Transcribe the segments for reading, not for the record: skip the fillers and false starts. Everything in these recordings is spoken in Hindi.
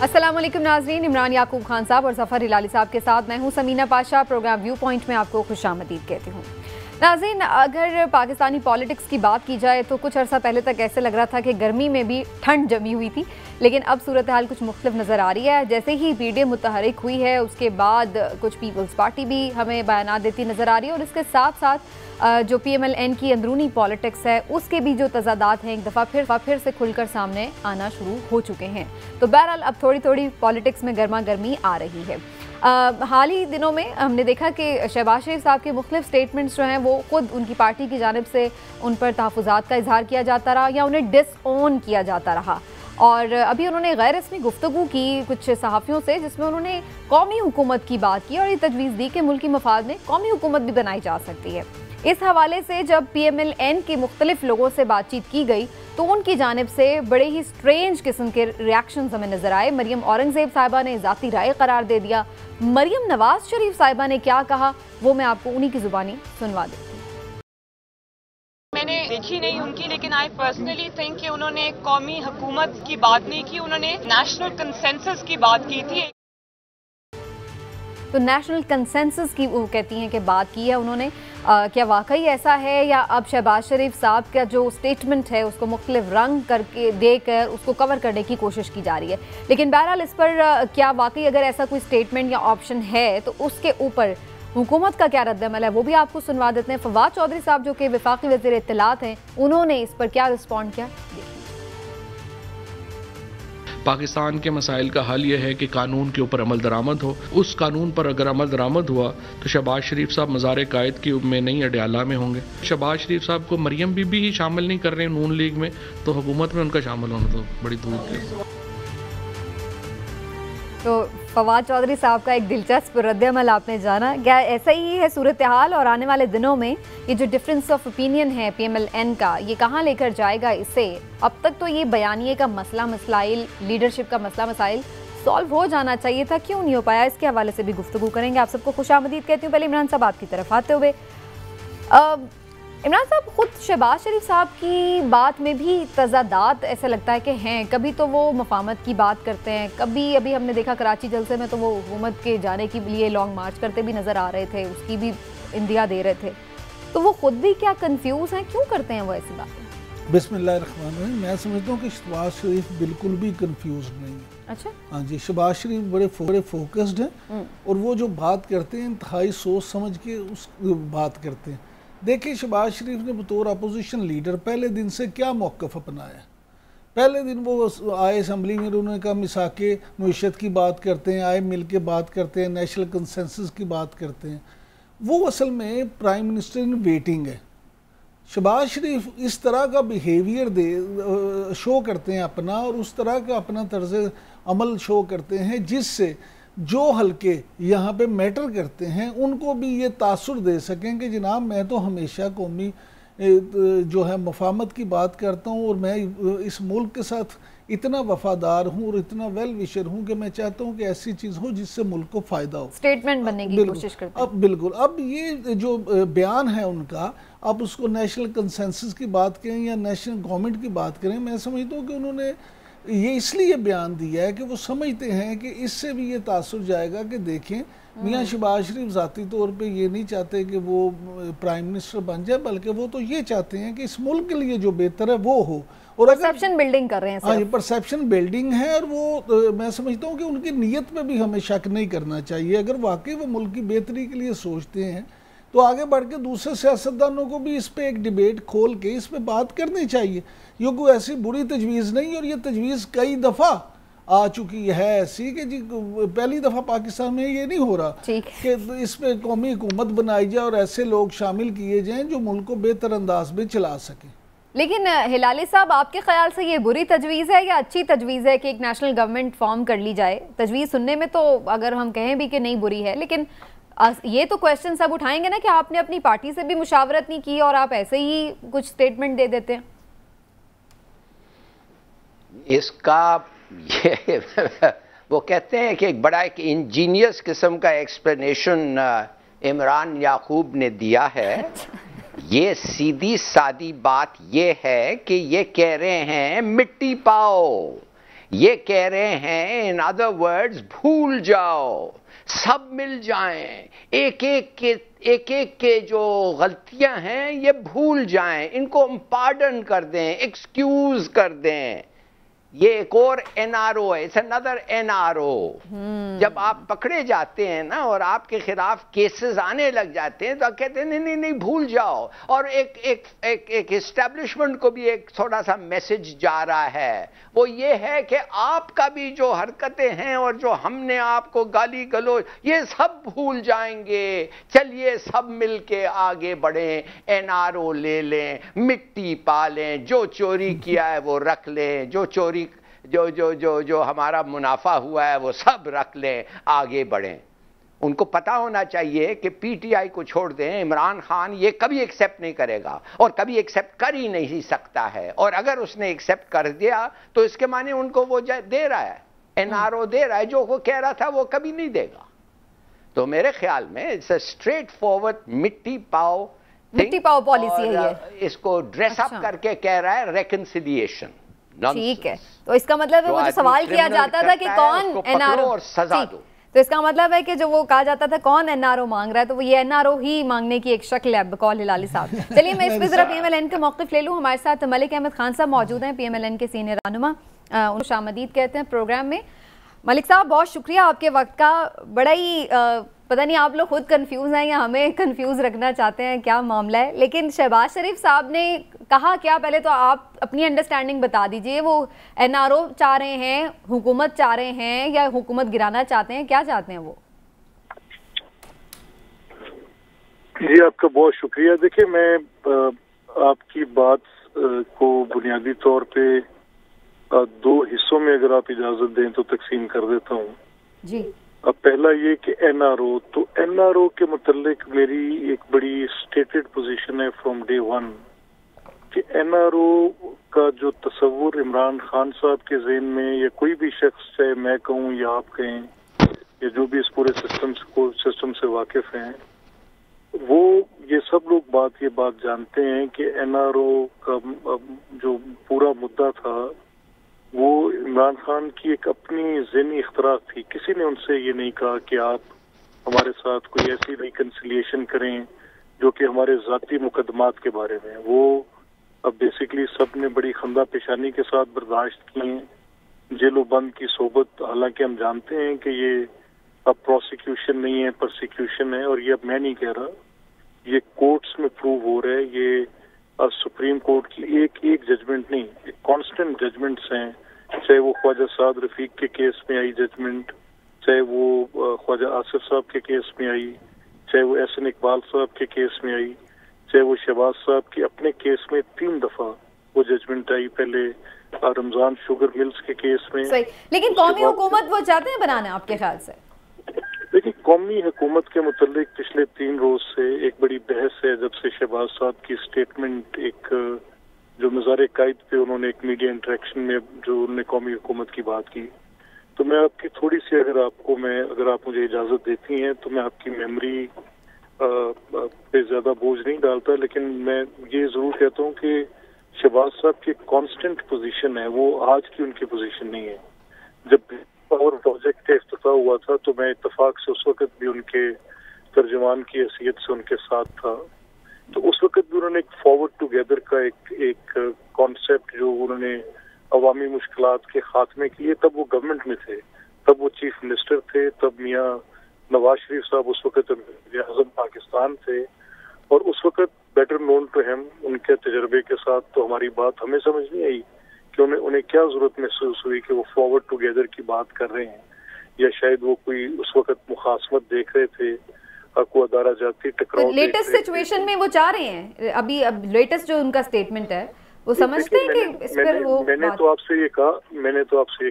अस्सलाम वालेकुम नाज़रीन, इमरान याकूब खान साहब और ज़फ़र हिलाली साहब के साथ मैं हूं Sameena Pasha. Programme view point में आपको खुशामदीद कहती हूं। नाज़रीन, अगर पाकिस्तानी पॉलिटिक्स की बात की जाए तो कुछ अर्सा पहले तक ऐसे लग रहा था कि गर्मी में भी ठंड जमी हुई थी, लेकिन अब सूरत हाल कुछ मुख्तलिफ नज़र आ रही है। जैसे ही पीडीएम मुतहरिक हुई है उसके बाद कुछ पीपल्स पार्टी भी हमें बयान देती नज़र आ रही है और इसके साथ साथ जो PMLN की अंदरूनी पॉलिटिक्स है उसके भी जो तजादात हैं एक दफ़ा फिर से खुलकर सामने आना शुरू हो चुके हैं। तो बहरहाल अब थोड़ी थोड़ी पॉलिटिक्स में गर्मा गर्मी आ रही है। हाल ही दिनों में हमने देखा कि शहबाज शरीफ साहब के मुख्तलिफ स्टेटमेंट्स जो हैं वो खुद उनकी पार्टी की जानिब से उन पर तहफ़्फ़ुज़ात का इजहार किया जाता रहा या उन्हें डिसओन किया जाता रहा। और अभी उन्होंने गैर रस्मी गुफ्तगू की कुछ सहाफ़ियों से, जिसमें उन्होंने कौमी हुकूमत की बात की और ये तजवीज़ दी कि मुल्की मफाद में कौमी हुकूमत भी बनाई जा सकती है। इस हवाले से जब PMLN के मुख्तलिफ लोगों से बातचीत की गई तो उनकी जानिब से बड़े ही स्ट्रेंज किस्म के रिएक्शन हमें नजर आए। मरियम औरंगज़ेब साहिबा ने ज़ाती राय करार दे दिया। मरियम नवाज शरीफ साहिबा ने क्या कहा वो मैं आपको उन्हीं की ज़ुबानी सुनवा देती हूँ। मैंने देखी नहीं उनकी, लेकिन आई पर्सनली थिंक कि उन्होंने कौमी हुकूमत की बात नहीं की, उन्होंने नेशनल कंसेंसस की बात की थी। तो नेशनल कंसेंसस की वो कहती हैं कि बात की है उन्होंने। क्या वाकई ऐसा है या अब शहबाज शरीफ साहब का जो स्टेटमेंट है उसको मुख्तलिफ रंग करके देकर उसको कवर करने की कोशिश की जा रही है। लेकिन बहरहाल इस पर क्या वाकई अगर ऐसा कोई स्टेटमेंट या ऑप्शन है तो उसके ऊपर हुकूमत का क्या रद्द-ए-अमल है वो भी आपको सुनवा देते हैं। फवाद चौधरी साहब जो कि वफाकी वज़ीर इत्तलात हैं, उन्होंने इस पर क्या रिस्पॉन्ड किया। पाकिस्तान के मसाइल का हल यह है कि कानून के ऊपर अमल दरामद हो। उस कानून पर अगर अमल दरामद हुआ तो शहबाज शरीफ साहब मज़ार कायद की में नहीं अडयाला में होंगे। शहबाज शरीफ साहब को मरियम बीबी ही शामिल नहीं कर रहे हैं नून लीग में, तो हुकूमत में उनका शामिल होना तो बड़ी दूर की। तो फवाद चौधरी साहब का एक दिलचस्प रद्द-ए-अमल आपने जाना। क्या ऐसा ही है सूरत हाल और आने वाले दिनों में ये जो डिफरेंस ऑफ ओपिनियन है PMLN का, ये कहाँ लेकर जाएगा इसे? अब तक तो ये बयानिए का मसला-मसाइल, लीडरशिप का मसला-मसाइल सॉल्व हो जाना चाहिए था, क्यों नहीं हो पाया? इसके हवाले से भी गुफ्तगू करेंगे। आप सबको खुशामदीद कहती हूँ। पहले इमरान साहब आपकी तरफ आते हुए, इमरान साहब खुद शहबाज शरीफ साहब की बात में भी तजादात ऐसा लगता है कि हैं। कभी तो वो मफामत की बात करते हैं, कभी अभी हमने देखा कराची जलसे में तो वो हुकूमत के जाने के लिए लॉन्ग मार्च करते भी नज़र आ रहे थे, उसकी भी इंदिया दे रहे थे। तो वो खुद भी क्या कंफ्यूज हैं, क्यों करते हैं वो ऐसी बातें? बिस्मिल्लाहिर्रहमानिर्रहीम। मैं समझता हूँ कि शहबाज शरीफ बिल्कुल भी कंफ्यूज नहीं है। अच्छा, हाँ जी, शहबाज शरीफ बड़े फोकस्ड हैं और वो जो बात करते हैं इंतहाई सोच समझ के उस बात करते हैं। देखिए, शहबाज शरीफ ने बतौर अपोजिशन लीडर पहले दिन से क्या मौक़िफ़ अपनाया। पहले दिन वो आए असम्बली में, उन्होंने कहा मिसाके मईशत की बात करते हैं, आए मिल के बात करते हैं, नेशनल कंसेंसस की बात करते हैं। वो असल में प्राइम मिनिस्टर इन वेटिंग है। शहबाज शरीफ इस तरह का बिहेवियर शो करते हैं अपना, और उस तरह का अपना तर्ज अमल शो करते हैं जिससे जो हल्के यहाँ पे मैटर करते हैं उनको भी ये तासुर दे सकें कि जनाब मैं तो हमेशा कौमी जो है मफामत की बात करता हूँ और मैं इस मुल्क के साथ इतना वफादार हूँ और इतना वेल विशर हूँ कि मैं चाहता हूँ कि ऐसी चीज़ हो जिससे मुल्क को फ़ायदा हो। स्टेटमेंट बनने की कोशिश करते हैं। अब बिल्कुल, अब ये जो बयान है उनका, अब उसको नेशनल कंसेंसस की बात करें या नेशनल गवर्नमेंट की बात करें, मैं समझता हूँ कि उन्होंने ये इसलिए बयान दिया है कि वो समझते हैं कि इससे भी ये तासुर जाएगा कि देखें मियाँ शहबाज शरीफ ज़ाती तौर पे ये नहीं चाहते कि वो प्राइम मिनिस्टर बन जाए, बल्कि वो तो ये चाहते हैं कि इस मुल्क के लिए जो बेहतर है वो हो। और परसेप्शन बिल्डिंग कर रहे हैं। हाँ, ये परसेप्शन बिल्डिंग है और वो मैं समझता हूँ कि उनकी नीयत में भी हमें शक नहीं करना चाहिए। अगर वाकई वो मुल्क की बेहतरी के लिए सोचते हैं तो आगे बढ़ के दूसरे सियासतदानों को भी इस पे एक डिबेट खोल के इस पे बात करनी चाहिए। ये कोई ऐसी बुरी तजवीज़ नहीं, और ये तजवीज़ कई दफ़ा आ चुकी है ऐसी कि जी पहली दफ़ा पाकिस्तान में ये नहीं हो रहा कि इस पे कौमी हुकूमत बनाई जाए और ऐसे लोग शामिल किए जाएं जो मुल्क को बेहतर अंदाज में चला सकें। लेकिन हिलाली साहब, आपके ख्याल से ये बुरी तजवीज़ है या अच्छी तजवीज़ है कि एक नेशनल गवर्नमेंट फॉर्म कर ली जाए? तजवीज़ सुनने में तो अगर हम कहें भी कि नहीं बुरी है, लेकिन ये तो क्वेश्चन सब उठाएंगे ना कि आपने अपनी पार्टी से भी मुशावरत नहीं की और आप ऐसे ही कुछ स्टेटमेंट दे देते हैं। इसका ये वो कहते हैं कि एक बड़ा एक इंजीनियस किस्म का एक्सप्लेनेशन इमरान याकूब ने दिया है। ये सीधी सादी बात ये है कि ये कह रहे हैं मिट्टी पाओ, ये कह रहे हैं इन अदर वर्ड्स भूल जाओ, सब मिल जाएं, एक एक के जो गलतियां हैं ये भूल जाएं, इनको हम पार्डन कर दें, एक्सक्यूज कर दें। ये एक और एनआरओ है, इट्स अनदर एनआरओ। जब आप पकड़े जाते हैं ना और आपके खिलाफ केसेस आने लग जाते हैं तो आप कहते हैं नहीं नहीं नहीं भूल जाओ। और एक एस्टेब्लिशमेंट को भी एक थोड़ा सा मैसेज जा रहा है, वो ये है कि आपका भी जो हरकतें हैं और जो हमने आपको गाली गलौज ये सब भूल जाएंगे, चलिए सब मिलके आगे बढ़ें, एनआरओ ले लें, मिट्टी पालें, जो चोरी किया है वो रख लें, जो चोरी जो हमारा मुनाफा हुआ है वो सब रख लें, आगे बढ़ें। उनको पता होना चाहिए कि पीटीआई को छोड़ दें, इमरान खान ये कभी एक्सेप्ट नहीं करेगा और कभी एक्सेप्ट कर ही नहीं सकता है। और अगर उसने एक्सेप्ट कर दिया तो इसके माने उनको वो दे रहा है, एनआरओ दे रहा है, जो वो कह रहा था वो कभी नहीं देगा। तो मेरे ख्याल में इट्स अ स्ट्रेट फॉरवर्ड मिट्टी पाओ पॉलिसी है ये। इसको ड्रेसअप करके कह रहा है रेकन्सिलिएशन। ठीक है, तो इसका मतलब है वो जो सवाल किया जाता था कि कौन एनआरओ और सजा दो, तो इसका मतलब है कि जो वो कहा जाता था कौन एनआरओ मांग रहा है, तो वो ये एनआरओ ही मांगने की एक शक्ल है बकौल हिलाली साहब। चलिए मैं इस पर जरा पीएमएलएन का मौक़िफ़ ले लूँ। हमारे साथ मलिक अहमद खान साहब मौजूद हैं, पीएमएलएन के सीनियर रहनुमा, उनको खुशामदीद कहते हैं प्रोग्राम में। मलिक साहब बहुत शुक्रिया आपके वक्त का। बड़ा ही पता नहीं आप लोग खुद कंफ्यूज हैं या हमें कंफ्यूज रखना चाहते हैं, क्या मामला है, लेकिन शहबाज शरीफ साहब ने कहा क्या, पहले तो आप अपनी अंडरस्टैंडिंग बता दीजिए। वो एनआरओ चाह रहे हैं, हुकूमत चाह रहे हैं, या हुकूमत गिराना चाहते हैं, क्या चाहते हैं वो? जी आपका बहुत शुक्रिया। देखिए मैं आपकी बात को बुनियादी तौर पे दो हिस्सों में अगर आप इजाजत दें तो तकसीम कर देता हूँ जी। अब पहला ये कि एनआरओ, तो एनआरओ के मुतल्लिक मेरी एक बड़ी स्टेटेड पोजीशन है फ्रॉम डे वन कि एनआरओ का जो तस्वुर इमरान खान साहब के ज़हन में या कोई भी शख्स, चाहे मैं कहूँ या आप कहें या जो भी इस पूरे सिस्टम से वाकिफ हैं, वो ये सब लोग ये बात जानते हैं कि एनआरओ का जो पूरा मुद्दा था वो इमरान खान की एक अपनी ज़हनी इख्तराक थी। किसी ने उनसे ये नहीं कहा कि आप हमारे साथ कोई ऐसी रिकन्सिलिएशन करें जो कि हमारे ज़ाती मुकदमात के बारे में। वो अब बेसिकली सब ने बड़ी खंदा पेशानी के साथ बर्दाश्त की हैं, जेलो बंद की सोबत। हालांकि हम जानते हैं कि ये अब प्रोसिक्यूशन नहीं है, परसिक्यूशन है, और ये अब मैं नहीं कह रहा, ये कोर्ट्स में प्रूव हो रहा है। ये सुप्रीम कोर्ट की एक जजमेंट नहीं, कांस्टेंट जजमेंट्स हैं, चाहे वो ख्वाजा साद रफीक के केस में आई जजमेंट, चाहे वो ख्वाजा आसिफ साहब के केस में आई, चाहे वो एहसन इकबाल साहब के केस में आई, चाहे वो शहबाज साहब के अपने केस में 3 दफा वो जजमेंट आई, पहले रमजान शुगर मिल्स के केस में। लेकिन कौमी हुकूमत वो चाहते हैं बनाना आपके ख्याल से? देखिए कौमी हुकूमत के मुतालिक पिछले 3 रोज से एक बड़ी बहस है, जब से शहबाज साहब की स्टेटमेंट एक जो मज़ार कायद पे उन्होंने एक मीडिया इंटरेक्शन में जो उन्होंने कौमी हुकूमत की बात की, तो मैं आपकी थोड़ी सी अगर आप मुझे इजाज़त देती हैं तो मैं आपकी मेमोरी पे ज़्यादा बोझ नहीं डालता, लेकिन मैं ये ज़रूर कहता हूँ कि शहबाज साहब की कॉन्स्टेंट पोजीशन है, वो आज की उनकी पोजीशन नहीं है। जब पावर प्रोजेक्ट का इफ्तिताह हुआ था तो मैं इत्तेफाक से उस वक्त भी उनके तर्जुमान की हैसियत से उनके साथ था, तो उस वक्त भी उन्होंने एक फॉरवर्ड टुगेदर का एक कॉन्सेप्ट जो उन्होंने अवामी मुश्किलात के खात्मे के लिए, तब वो गवर्नमेंट में थे, तब वो चीफ मिनिस्टर थे, तब मियाँ नवाज शरीफ साहब उस वक्त वज़ीर-ए-आज़म पाकिस्तान थे, और उस वक्त बेटर नोन टू हिम, उनके तजर्बे के साथ तो हमारी बात हमें समझ नहीं आई कि उन्हें क्या जरूरत महसूस हुई कि वो फॉरवर्ड टुगेदर की बात कर रहे हैं, या शायद वो कोई उस वक्त मुखासमत देख रहे थे, को अदारा जाती टकराव। लेटेस्ट सिचुएशन में वो चाह रहे हैं, अभी अब लेटेस्ट जो उनका स्टेटमेंट है वो समझते हैं कि इस पर वो मैंने तो आपसे ये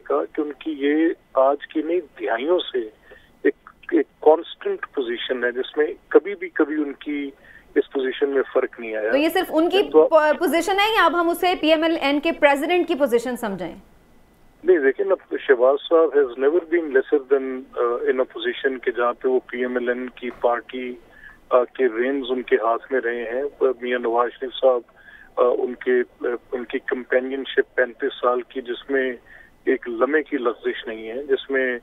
कहा कि उनकी ये आज की नहीं दिहाइयों से एक कांस्टेंट पोजीशन है जिसमें कभी उनकी इस पोजीशन में फर्क नहीं आया। तो ये सिर्फ उनकी पोजीशन है या अब हम उसे पीएमएलएन के प्रेसिडेंट की पोजीशन समझें? नहीं, लेकिन अब शहबाज साहब has never been lesser than in a position के जहाँ पे वो पीएमएलएन की पार्टी के रेंज उनके हाथ में रहे हैं। मियां नवाज शरीफ साहब उनकी कंपेनियनशिप 35 साल की, जिसमें एक लम्हे की लफ्जिश नहीं है, जिसमें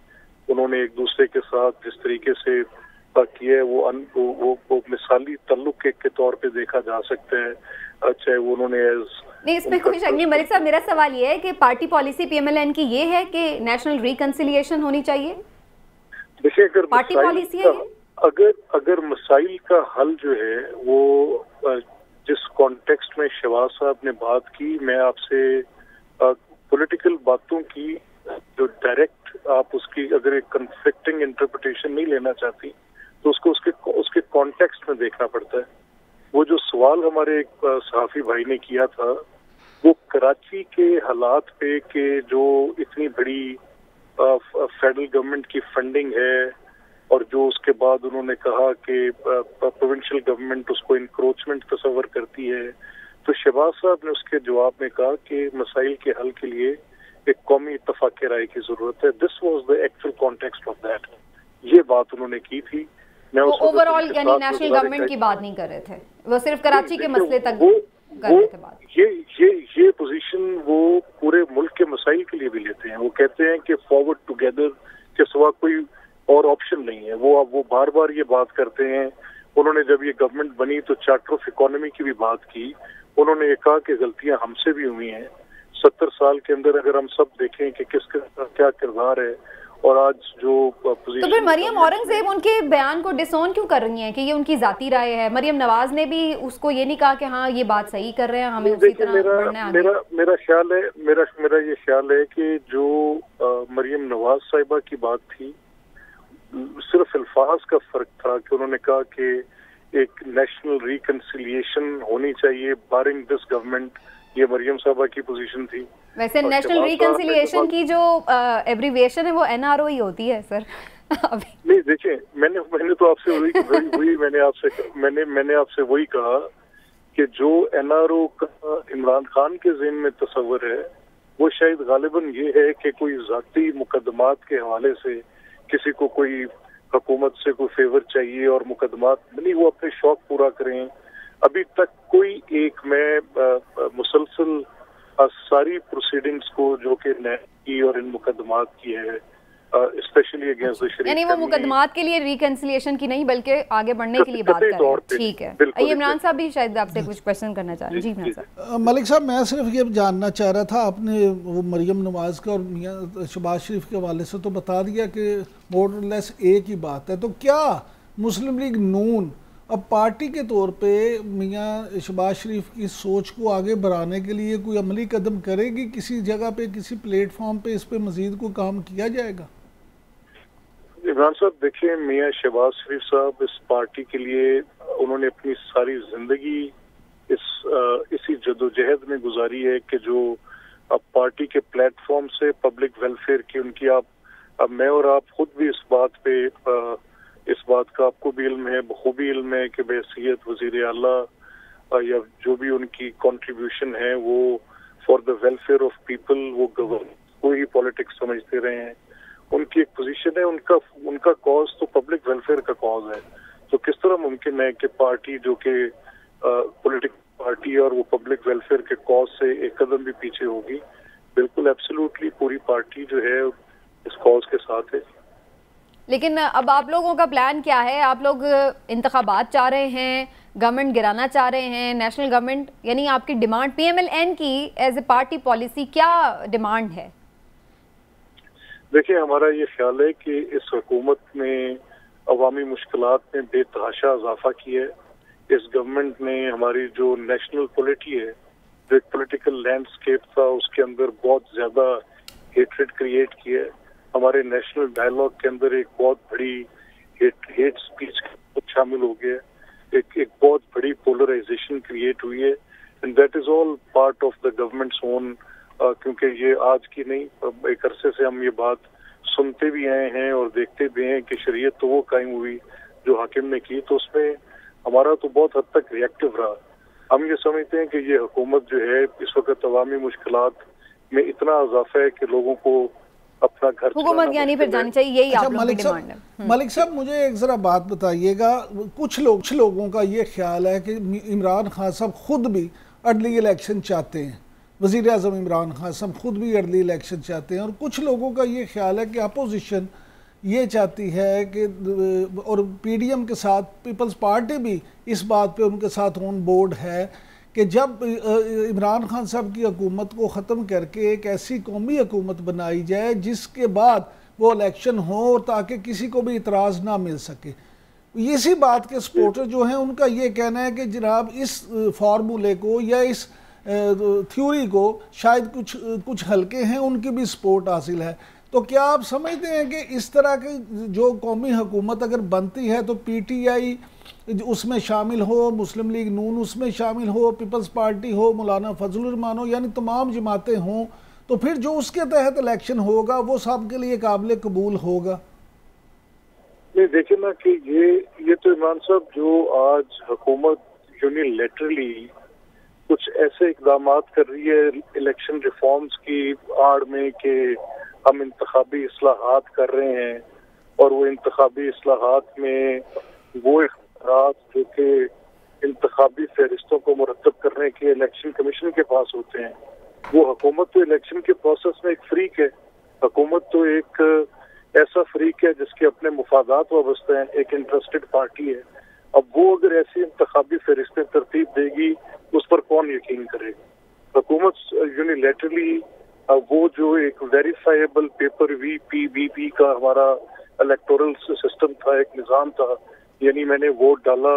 उन्होंने एक दूसरे के साथ जिस तरीके से किया है वो मिसाली तल्लुक के तौर पे देखा जा सकता है, चाहे वो उन्होंने नहीं, इसमें कोई शक नहीं। मलिक साहब, मेरा सवाल ये है कि पार्टी पॉलिसी PMLN की ये है कि नेशनल रिकंसिलिएशन होनी चाहिए। देखिए, अगर पार्टी पॉलिसी है अगर मसाइल का हल जो है वो जिस कॉन्टेक्स्ट में शहबाज साहब ने बात की, मैं आपसे पॉलिटिकल बातों की जो डायरेक्ट आप उसकी अगर एक कन्फ्लिक्टिंग इंटरप्रिटेशन नहीं लेना चाहती तो उसको उसके कॉन्टेक्स्ट में देखना पड़ता है। वो जो सवाल हमारे एक सहाफी भाई ने किया था वो कराची के हालात पे कि जो इतनी बड़ी फेडरल गवर्नमेंट की फंडिंग है और जो उसके बाद उन्होंने कहा कि प्रोविंशियल गवर्नमेंट उसको इंक्रोचमेंट तस्वर करती है, तो शहबाज साहब ने उसके जवाब में कहा कि मसाइल के हल के लिए एक कौमी इत्तफाक राय की जरूरत है। This was the actual context of that. ये बात उन्होंने की थी। मैं ओवरऑल यानी नेशनल गवर्नमेंट की बात नहीं कर रहे थे, वो सिर्फ कराची के मसले तक कर रहे थे बात। ये पोजीशन वो पूरे मुल्क के मसाइल के लिए भी लेते हैं। वो कहते हैं कि फॉरवर्ड टुगेदर के सिवा कोई और ऑप्शन नहीं है। वो बार बार ये बात करते हैं। उन्होंने जब ये गवर्नमेंट बनी तो चार्टर ऑफ इकोनॉमी की भी बात की। उन्होंने ये कहा कि गलतियां हमसे भी हुई हैं। 70 साल के अंदर अगर हम सब देखें कि किसका क्या किरदार है और आज जो पोजीशन, तो फिर मरियम औरंगजेब उनके बयान को डिसोन क्यों कर रही हैं कि ये उनकी जाती राय है? मरियम नवाज ने भी उसको ये नहीं कहा कि हाँ ये बात सही कर रहे हैं, हमें उसी तरह बढ़ना है आगे। मेरा ख्याल है मेरा ये ख्याल है कि जो मरियम नवाज साहिबा की बात थी सिर्फ अल्फाज का फर्क था कि उन्होंने कहा कि एक नेशनल रिकंसिलिएशन होनी चाहिए बारिंग दिस गवर्नमेंट। ये मरियम साहबा की पोजीशन थी। वैसे नेशनल रिकंसिलिएशन की जो एब्रीविएशन है वो NRO ही होती है सर। अभी नहीं, देखिए, मैंने तो आपसे मैंने आपसे वही कहा कि जो NRO का इमरान खान के ज़हन में तस्वर है वो शायद गालिबन ये है कि कोई ज़ाती मुकदमात के हवाले से किसी को कोई हुकूमत से कोई फेवर चाहिए और मुकदमात नहीं, वो अपने शौक पूरा करें। अभी तक कोई एक मैं मुसलसल सारी प्रोसीडिंग्स को जो कि की और इन मुकदमात की है स्पेशली अगेंस्ट द शरीफ, यानी वो मुकदमात के लिए रिकंसिलिएशन की नहीं बल्कि आगे बढ़ने के लिए बात कर रहे हैं। ठीक है, इमरान साहब भी शायद आपसे कुछ क्वेश्चन करना चाह रहे हैं। जी इमरान साहब। मलिक साहब, मैं सिर्फ ये जानना चाह रहा था, आपने वो मरियम नवाज का और मियां शहबाज शरीफ के हवाले से तो बता दिया कि मोर और लेस एक ही बात है, तो क्या मुस्लिम लीग नून अब पार्टी के तौर पे मियां शहबाज शरीफ की सोच को आगे बढ़ाने के लिए कोई अमली कदम करेगी? किसी जगह पे किसी प्लेटफॉर्म पे इस पे मजीद कोई काम किया जाएगा? इमरान साहब, देखिए, मियां शहबाज शरीफ साहब इस पार्टी के लिए उन्होंने अपनी सारी जिंदगी इसी जदोजहद में गुजारी है कि जो अब पार्टी के प्लेटफॉर्म से पब्लिक वेलफेयर की उनकी अब मैं और आप खुद भी इस बात का आपको भी इल्म है, बखूबी इल्म है कि बहैसियत वज़ीर आला या जो भी उनकी कंट्रीब्यूशन है वो for the welfare of people, वो गवर्नेंस को ही पॉलिटिक्स समझते रहे हैं। उनकी एक पोजीशन है, उनका कॉज तो पब्लिक वेलफेयर का कॉज है। तो किस तरह मुमकिन है कि पार्टी जो कि पॉलिटिकल पार्टी और वो पब्लिक वेलफेयर के कॉज से एक कदम भी पीछे होगी? बिल्कुल, एब्सोल्युटली पूरी पार्टी जो है इस कॉज के साथ है। लेकिन अब आप लोगों का प्लान क्या है? आप लोग इंतखाबात चाह रहे हैं, गवर्नमेंट गिराना चाह रहे हैं, नेशनल गवर्नमेंट, यानी आपकी डिमांड PMLN की एज ए पार्टी पॉलिसी क्या डिमांड है? देखिए, हमारा ये ख्याल है कि इस हुकूमत ने अवामी मुश्किलात में बेतहाशा इजाफा किया है। इस गवर्नमेंट ने हमारी जो नेशनल पॉलिटी है, जो एक पॉलिटिकल लैंडस्केप था, उसके अंदर बहुत ज्यादा हेट्रेड क्रिएट किया है। हमारे नेशनल डायलॉग के अंदर एक बहुत बड़ी हेट स्पीच शामिल हो गया, एक बहुत बड़ी पोलराइजेशन क्रिएट हुई है, and that is all part of the governments own. क्योंकि ये आज की नहीं, एक अरसे से हम ये बात सुनते भी आए हैं और देखते भी हैं कि शरीयत तो वो कायम हुई जो हाकिम ने की, तो उसमें हमारा तो बहुत हद तक रिएक्टिव रहा। हम ये समझते हैं कि ये हुकूमत जो है इस वक्त अवामी मुश्किलात में इतना इजाफा है कि लोगों को अपना घर हुकूमत यानी फिर जानी चाहिए, यही आप लोगों की डिमांड है। मलिक साहब, मुझे एक जरा बात बताइएगा, कुछ लोगों का ये ख्याल है कि इमरान खान साहब खुद भी अर्ली इलेक्शन चाहते हैं, वज़ीर आज़म इमरान खान साहब खुद भी अर्ली इलेक्शन चाहते हैं, और कुछ लोगों का ये ख्याल है कि अपोजिशन ये चाहती है कि, और पीडीएम के साथ पीपल्स पार्टी भी इस बात पे उनके साथ ऑन बोर्ड है कि जब इमरान खान साहब की हुकूमत को ख़त्म करके एक ऐसी कौमी हुकूमत बनाई जाए जिसके बाद वो इलेक्शन हो, ताकि किसी को भी इतराज़ ना मिल सके। इसी बात के सपोर्टर जो हैं उनका ये कहना है कि जनाब इस फार्मूले को या इस थ्योरी को शायद कुछ हल्के हैं उनकी भी सपोर्ट हासिल है। तो क्या आप समझते हैं कि इस तरह की जो कौमी हुकूमत अगर बनती है तो पीटीआई उसमें शामिल हो, मुस्लिम लीग नून उसमें शामिल हो, पीपल्स पार्टी हो, मौलाना फजलुर रहमान हो, यानी तमाम जमातें हों, तो फिर जो उसके तहत इलेक्शन होगा वो सब के लिए काबिल कबूल होगा? नहीं, देखिए ना कि ये तो इमरान साहब जो आज हुकूमत यूनिलैटरली कुछ ऐसे इकदाम कर रही है इलेक्शन रिफॉर्म्स की आड़ में कि हम इंतखाबी इस्लाहात कर रहे हैं, और वो इंतखाबी इस्लाहात में वो इख्तियारात जो कि इंतखाबी फहरिस्तों को मुरतब करने के इलेक्शन कमीशन के पास होते हैं, वो हुकूमत तो इलेक्शन के प्रोसेस में एक फ्रीक है। हुकूमत तो एक ऐसा फ्रीक है जिसके अपने मुफादात वाबस्ते हैं, एक इंटरेस्टेड पार्टी है। अब वो अगर ऐसी इंतखाबी फहरिस्तें तरतीब देगी उस पर कौन यकीन करेगा? हुकूमत यूनिलैटरली वो जो एक वेरीफाइबल पेपर वीपी का हमारा इलेक्टोरल सिस्टम था, एक निज़ाम था, यानी मैंने वोट डाला,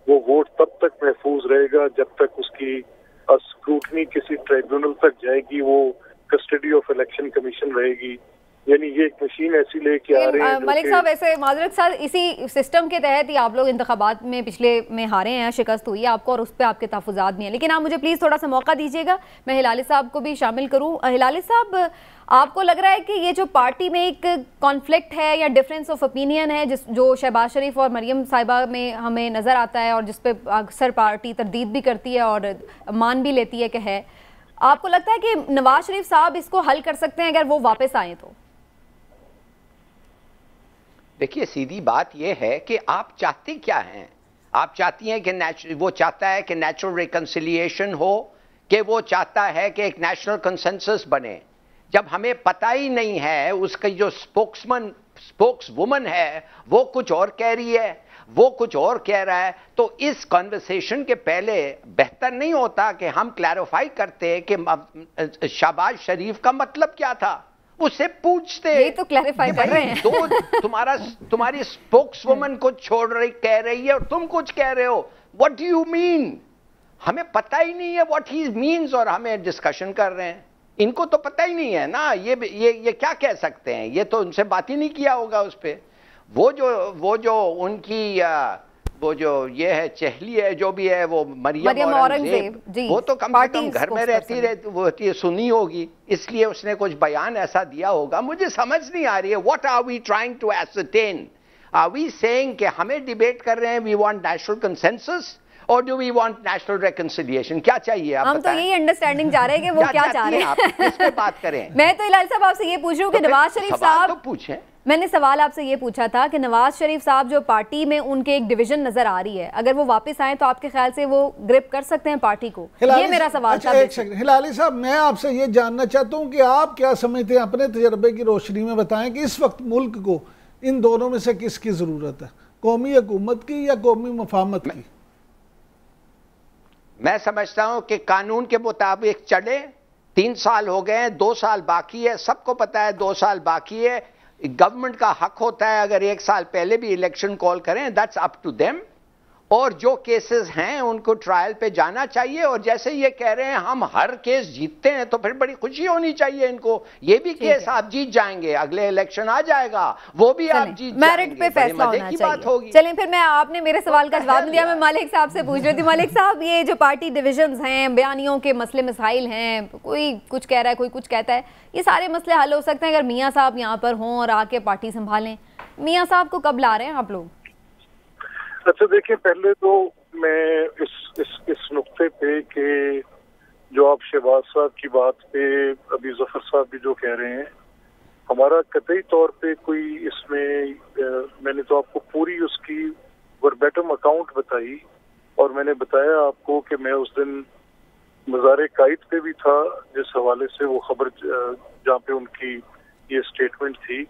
वो वोट तब तक महफूज रहेगा जब तक उसकी स्क्रूटनी किसी ट्राइब्यूनल तक जाएगी, वो कस्टडी ऑफ इलेक्शन कमीशन रहेगी। यानी ये एक मशीन ऐसी लेके आ रहे हैं। मलिक साहब, ऐसे माजरत साहब, इसी सिस्टम के तहत ही आप लोग इंतखाबात में पिछले में हारे हैं, शिकस्त हुई है आपको, और उस पर आपके तहफ़्फ़ुज़ात भी हैं। लेकिन आप मुझे प्लीज़ थोड़ा सा मौका दीजिएगा, मैं हिलाली साहब को भी शामिल करूँ। हिलाली साहब, आपको लग रहा है कि ये जो पार्टी में एक कॉन्फ्लिक्ट है या डिफरेंस ऑफ ओपिनियन है जो शहबाज शरीफ और मरियम साहिबा में हमें नज़र आता है, और जिस पे अक्सर पार्टी तरदीद भी करती है और मान भी लेती है कि है, आपको लगता है कि नवाज शरीफ साहब इसको हल कर सकते हैं अगर वो वापस आए तो? देखिए, सीधी बात यह है कि आप चाहते क्या हैं? आप चाहती हैं कि वो चाहता है कि नेचुरल रिकन्सिलिएशन हो, कि वो चाहता है कि एक नेशनल कंसेंसस बने? जब हमें पता ही नहीं है, उसकी जो स्पोक्सवुमन है वो कुछ और कह रही है, वो कुछ और कह रहा है, तो इस कन्वर्सेशन के पहले बेहतर नहीं होता कि हम क्लैरिफाई करते कि शहबाज शरीफ का मतलब क्या था? उससे पूछते। ये तो क्लैरिफाई कर रहे हैं। तो तुम्हारी स्पोक्सवुमन कुछ छोड़ रही कह रही है और तुम कुछ कह रहे हो। What do you mean? हमें पता ही नहीं है व्हाट ही मीन्स, और हमें डिस्कशन कर रहे हैं। इनको तो पता ही नहीं है ना, ये क्या कह सकते हैं? ये तो उनसे बात ही नहीं किया होगा उस पर। वो जो उनकी वो जो ये है चहली है, जो भी है, वो मरियम औरंगजेब, वो तो कम से कम घर में रहती है, सुनी होगी, इसलिए उसने कुछ बयान ऐसा दिया होगा। मुझे समझ नहीं आ रही है, what are we trying to ascertain? Are we saying कि हमें डिबेट कर रहे हैं वी वांट नेशनल कंसेंसस, और do we want national reconciliation? क्या चाहिए आप? हम तो यही अंडरस्टैंडिंग चाह रहे हैं कि वो क्या चाह रहे हैं। आप किस पे बात करें? मैं तो हिलाल साहब आपसे ये पूछ रही हूँ कि नवाज शरीफ साहब, तो पूछें। मैंने सवाल आपसे ये पूछा था कि नवाज शरीफ साहब जो पार्टी में उनके एक डिवीजन नजर आ रही है, अगर वो वापस आए तो आपके ख्याल से वो ग्रिप कर सकते हैं पार्टी को? ये मेरा सवाल था। एक सेकंड हिलाली साहब, मैं आपसे ये जानना चाहता हूँ कि आप क्या समझते हैं, अपने तजर्बे की रोशनी में बताएं कि इस वक्त मुल्क को इन दोनों में से किसकी जरूरत है, कौमी हुकूमत की या कौमी मफाहमत की? मैं समझता हूं कि कानून के मुताबिक चले। 3 साल हो गए हैं, 2 साल बाकी है, सबको पता है 2 साल बाकी है। गवर्नमेंट का हक होता है अगर 1 साल पहले भी इलेक्शन कॉल करें, दैट्स अप टू देम। और जो केसेस हैं उनको ट्रायल पे जाना चाहिए, और जैसे ये कह रहे हैं हम हर केस जीतते हैं तो फिर बड़ी खुशी होनी चाहिए इनको। ये भी केस आप जीत जाएंगे, अगले इलेक्शन आ जाएगा, वो भी आप जीत जाएंगे, मेरिट पे फैसला होना चाहिए। चलिए, फिर मैं, आपने मेरे सवाल का जवाब दिया, मैं मालिक साहब से पूछ रही थी। मालिक साहब, ये जो पार्टी डिविजन्स हैं, बयानियों के मसले मसाइल हैं, कोई कुछ कह रहा है, कोई कुछ कहता है, ये सारे मसले हल हो सकते हैं अगर मियाँ साहब यहाँ पर हों और आके पार्टी संभालें। मियाँ साहब को कब ला रहे हैं आप लोग? अच्छा, देखिए, पहले तो मैं इस नुक्ते पे कि जो आप शहबाज साहब की बात पे अभी जफर साहब भी जो कह रहे हैं, हमारा कतई तौर पे कोई इसमें मैंने तो आपको पूरी उसकी वर्बेटम अकाउंट बताई, और मैंने बताया आपको कि मैं उस दिन मज़ार कायद पे भी था, जिस हवाले से वो खबर जहाँ पे उनकी ये स्टेटमेंट थी,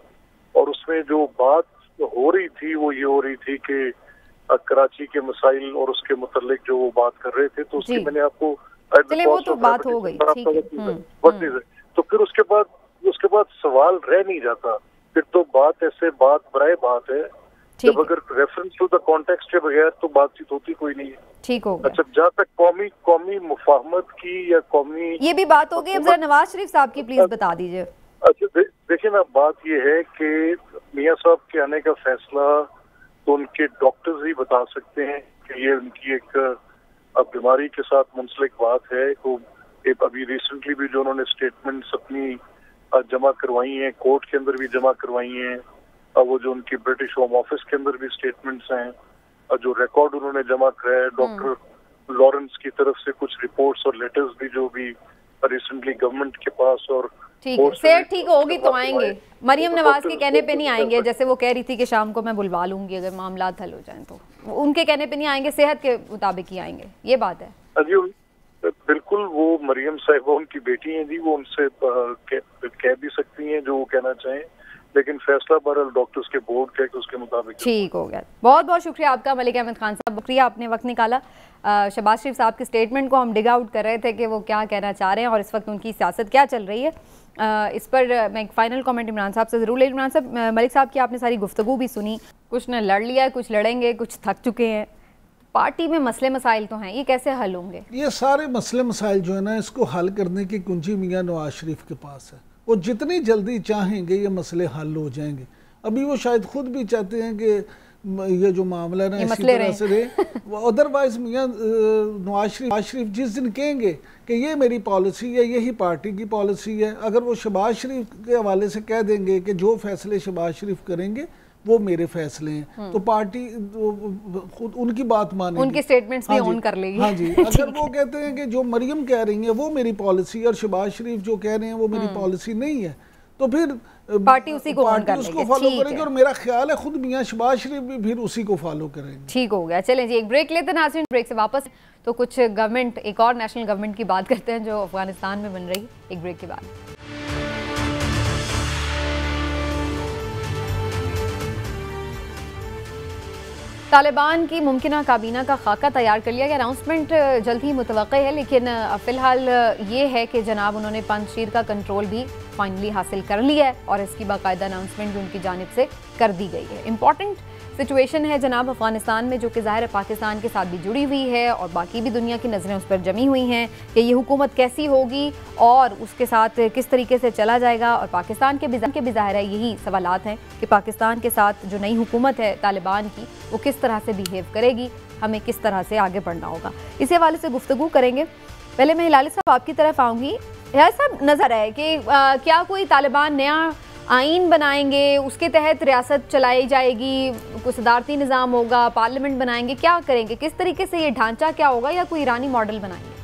और उसमें जो बात हो रही थी वो ये हो रही थी कि कराची के मसाइल और उसके मुतल्लिक जो वो बात कर रहे थे, तो उसकी मैंने आपको वो तो बात हो गई, ठीक है। तो फिर उसके बाद सवाल रह नहीं जाता, फिर तो बात ऐसे बराए बात है, जब अगर रेफरेंस टू द कॉन्टेक्स्ट के बगैर तो बातचीत होती कोई नहीं है। ठीक हो गया। अच्छा, जहाँ तक कौमी मुफाहमत की या कौमी, ये भी बात हो गई, अब जरा नवाज शरीफ साहब की प्लीज बता दीजिए। अच्छा देखिए ना, बात ये है कि मियां साहब के आने का फैसला तो उनके डॉक्टर्स ही बता सकते हैं कि ये उनकी एक बीमारी के साथ मुंसलिक बात है। तो अभी रिसेंटली भी जो उन्होंने स्टेटमेंट्स अपनी जमा करवाई हैं, कोर्ट के अंदर भी जमा करवाई हैं, वो जो उनकी ब्रिटिश होम ऑफिस के अंदर भी स्टेटमेंट्स हैं, जो रिकॉर्ड उन्होंने जमा कराया है डॉक्टर लॉरेंस की तरफ से, कुछ रिपोर्ट्स और लेटर्स भी जो भी रिसेंटली गवर्नमेंट के पास, और ठीक है, सेहत ठीक होगी तो आएंगे। मरियम नवाज के कहने पे नहीं आएंगे, जैसे वो कह रही थी कि शाम को मैं बुलवा लूंगी अगर मामला हल हो जाए, तो उनके कहने पे नहीं आएंगे, सेहत के मुताबिक ही आएंगे, ये बात है। जी बिल्कुल, वो मरियम साहिबा उनकी बेटी हैं जी, वो उनसे कह भी सकती हैं जो वो कहना चाहें, लेकिन फैसला बहरहाल डॉक्टर्स के बोर्ड का है कि उसके मुताबिक। ठीक हो गया, बहुत बहुत शुक्रिया आपका मलिक अहमद खान साहब, शुक्रिया आपने वक्त निकाला। शहबाज शरीफ साहब के स्टेटमेंट को हम डिग आउट कर रहे थे कि वो क्या कहना चाह रहे हैं और इस वक्त उनकी सियासत क्या चल रही है। इस पर मैं एक फाइनल कमेंट इमरान साहब से ज़रूर ले। इमरान साहब, मलिक साहब की आपने सारी गुफ्तगू भी सुनी, कुछ ने लड़ लिया, कुछ लड़ेंगे, कुछ थक चुके हैं, पार्टी में मसले मसाइल तो हैं, ये कैसे हल होंगे? ये सारे मसले मसाइल जो है ना, इसको हल करने की कुंजी मियां नवाज शरीफ के पास है। वो जितनी जल्दी चाहेंगे ये मसले हल हो जाएंगे। अभी वो शायद खुद भी चाहते हैं कि ये जो मामला है ना इसी तरह से रहे। अदरवाइज मियां नवाज शरीफ जिस दिन कहेंगे कि ये मेरी पॉलिसी है, यही पार्टी की पॉलिसी है, अगर वो शहबाज शरीफ के हवाले से कह देंगे कि जो फैसले शहबाज शरीफ करेंगे वो मेरे फैसले हैं, तो पार्टी खुद उनकी बात मानेगी, उनके स्टेटमेंट्स भी ऑन कर लेगी। हाँ जी, अगर वो कहते हैं कि जो मरियम कह रही है वो मेरी पॉलिसी और शहबाज शरीफ जो कह रहे हैं वो मेरी पॉलिसी नहीं है, तो फिर पार्टी उसी को उसको फॉलो करेगी, और मेरा ख्याल है खुद मियां शहबाज शरीफ भी फिर उसी को फॉलो करेंगे। ठीक हो गया, चलें जी एक ब्रेक लेते हैं नाज़रीन, ब्रेक से वापस तो कुछ गवर्नमेंट, एक और नेशनल गवर्नमेंट की बात करते हैं जो अफगानिस्तान में बन रही, एक ब्रेक के बाद। तालिबान की मुमकिना काबीना का खाका तैयार कर लिया गया, अनाउंसमेंट जल्द ही मुतवक्के है, लेकिन फ़िलहाल ये है कि जनाब उन्होंने पंजशीर का कंट्रोल भी फाइनली हासिल कर लिया है और इसकी बाकायदा अनाउंसमेंट भी उनकी जानिब से कर दी गई है। इंपॉर्टेंट सिचुएशन है जनाब अफगानिस्तान में, जो कि ज़ाहिर है पाकिस्तान के साथ भी जुड़ी हुई है और बाकी भी दुनिया की नज़रें उस पर जमी हुई हैं कि ये हुकूमत कैसी होगी और उसके साथ किस तरीके से चला जाएगा, और पाकिस्तान के भी ज़ाहिर है यही सवालात हैं कि पाकिस्तान के साथ जो नई हुकूमत है तालिबान की, वो किस तरह से बिहेव करेगी, हमें किस तरह से आगे बढ़ना होगा, इस हवाले से गुफ्तगू करेंगे। पहले मैं हिलाली साहब आपकी तरफ आऊँगी। हिलाली साहब, नज़र है कि क्या कोई तालिबान नया आइन बनाएंगे, उसके तहत रियासत चलाई जाएगी, कोई सदारती निज़ाम होगा, पार्लियामेंट बनाएंगे, क्या करेंगे, किस तरीके से ये ढांचा क्या होगा, या कोई ईरानी मॉडल बनाएंगे?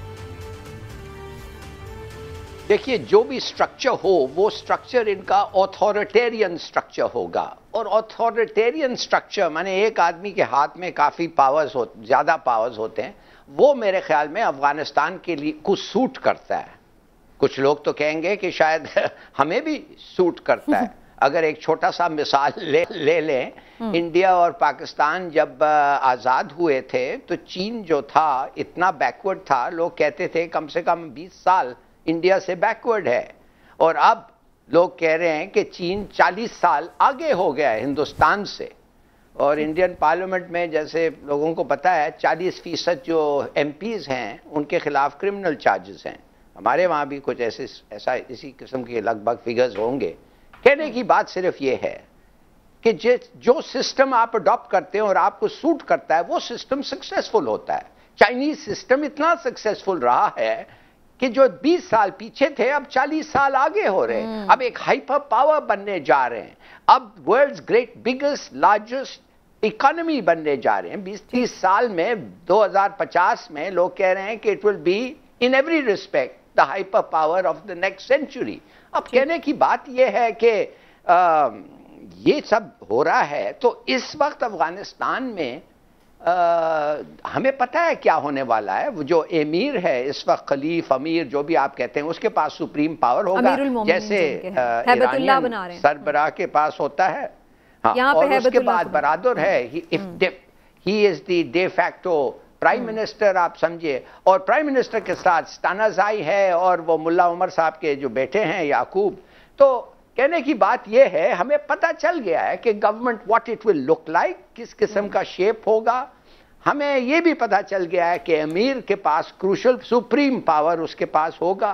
देखिए, जो भी स्ट्रक्चर हो वो स्ट्रक्चर इनका ऑथोरिटेरियन स्ट्रक्चर होगा, और ऑथोरिटेरियन स्ट्रक्चर माने एक आदमी के हाथ में काफ़ी पावर्स हो, ज़्यादा पावर्स होते हैं, वो मेरे ख्याल में अफगानिस्तान के लिए कुछ सूट करता है। कुछ लोग तो कहेंगे कि शायद हमें भी सूट करता है। अगर एक छोटा सा मिसाल ले लें, इंडिया और पाकिस्तान जब आज़ाद हुए थे तो चीन जो था इतना बैकवर्ड था, लोग कहते थे कम से कम 20 साल इंडिया से बैकवर्ड है, और अब लोग कह रहे हैं कि चीन 40 साल आगे हो गया है हिंदुस्तान से। और इंडियन पार्लियामेंट में जैसे लोगों को पता है 40% जो MPs हैं उनके खिलाफ क्रिमिनल चार्जेस हैं, हमारे वहाँ भी कुछ ऐसा इसी किस्म के लगभग फिगर्स होंगे। कहने की बात सिर्फ ये है कि जो सिस्टम आप अडॉप्ट करते हैं और आपको सूट करता है वो सिस्टम सक्सेसफुल होता है। चाइनीज सिस्टम इतना सक्सेसफुल रहा है कि जो 20 साल पीछे थे अब 40 साल आगे हो रहे हैं, अब एक हाइपर पावर बनने जा रहे हैं, अब वर्ल्ड्स बिगेस्ट लार्जेस्ट इकोनॉमी बनने जा रहे हैं। 20-30 साल में 2050 में लोग कह रहे हैं कि it will be in every respect the hyper power of the next century. अब कहने की बात यह है कि ये सब हो रहा है, तो इस वक्त अफगानिस्तान में हमें पता है क्या होने वाला है। वो जो एमीर है इस वक्त, खलीफ अमीर जो भी आप कहते हैं, उसके पास सुप्रीम पावर होगा, जैसे ईरानियन सरबराह के पास होता है। हाँ, और उसके बाद बरादर है, he is the day facto prime minister, आप समझिए। और प्राइम मिनिस्टर के साथ स्टानाज़ाई है और वो मुल्ला उमर साहब के जो बेटे हैं याकूब। तो कहने की बात यह है, हमें पता चल गया है कि government what it will look like, किस किस्म का शेप होगा। हमें यह भी पता चल गया है कि अमीर के पास क्रूशल सुप्रीम पावर उसके पास होगा।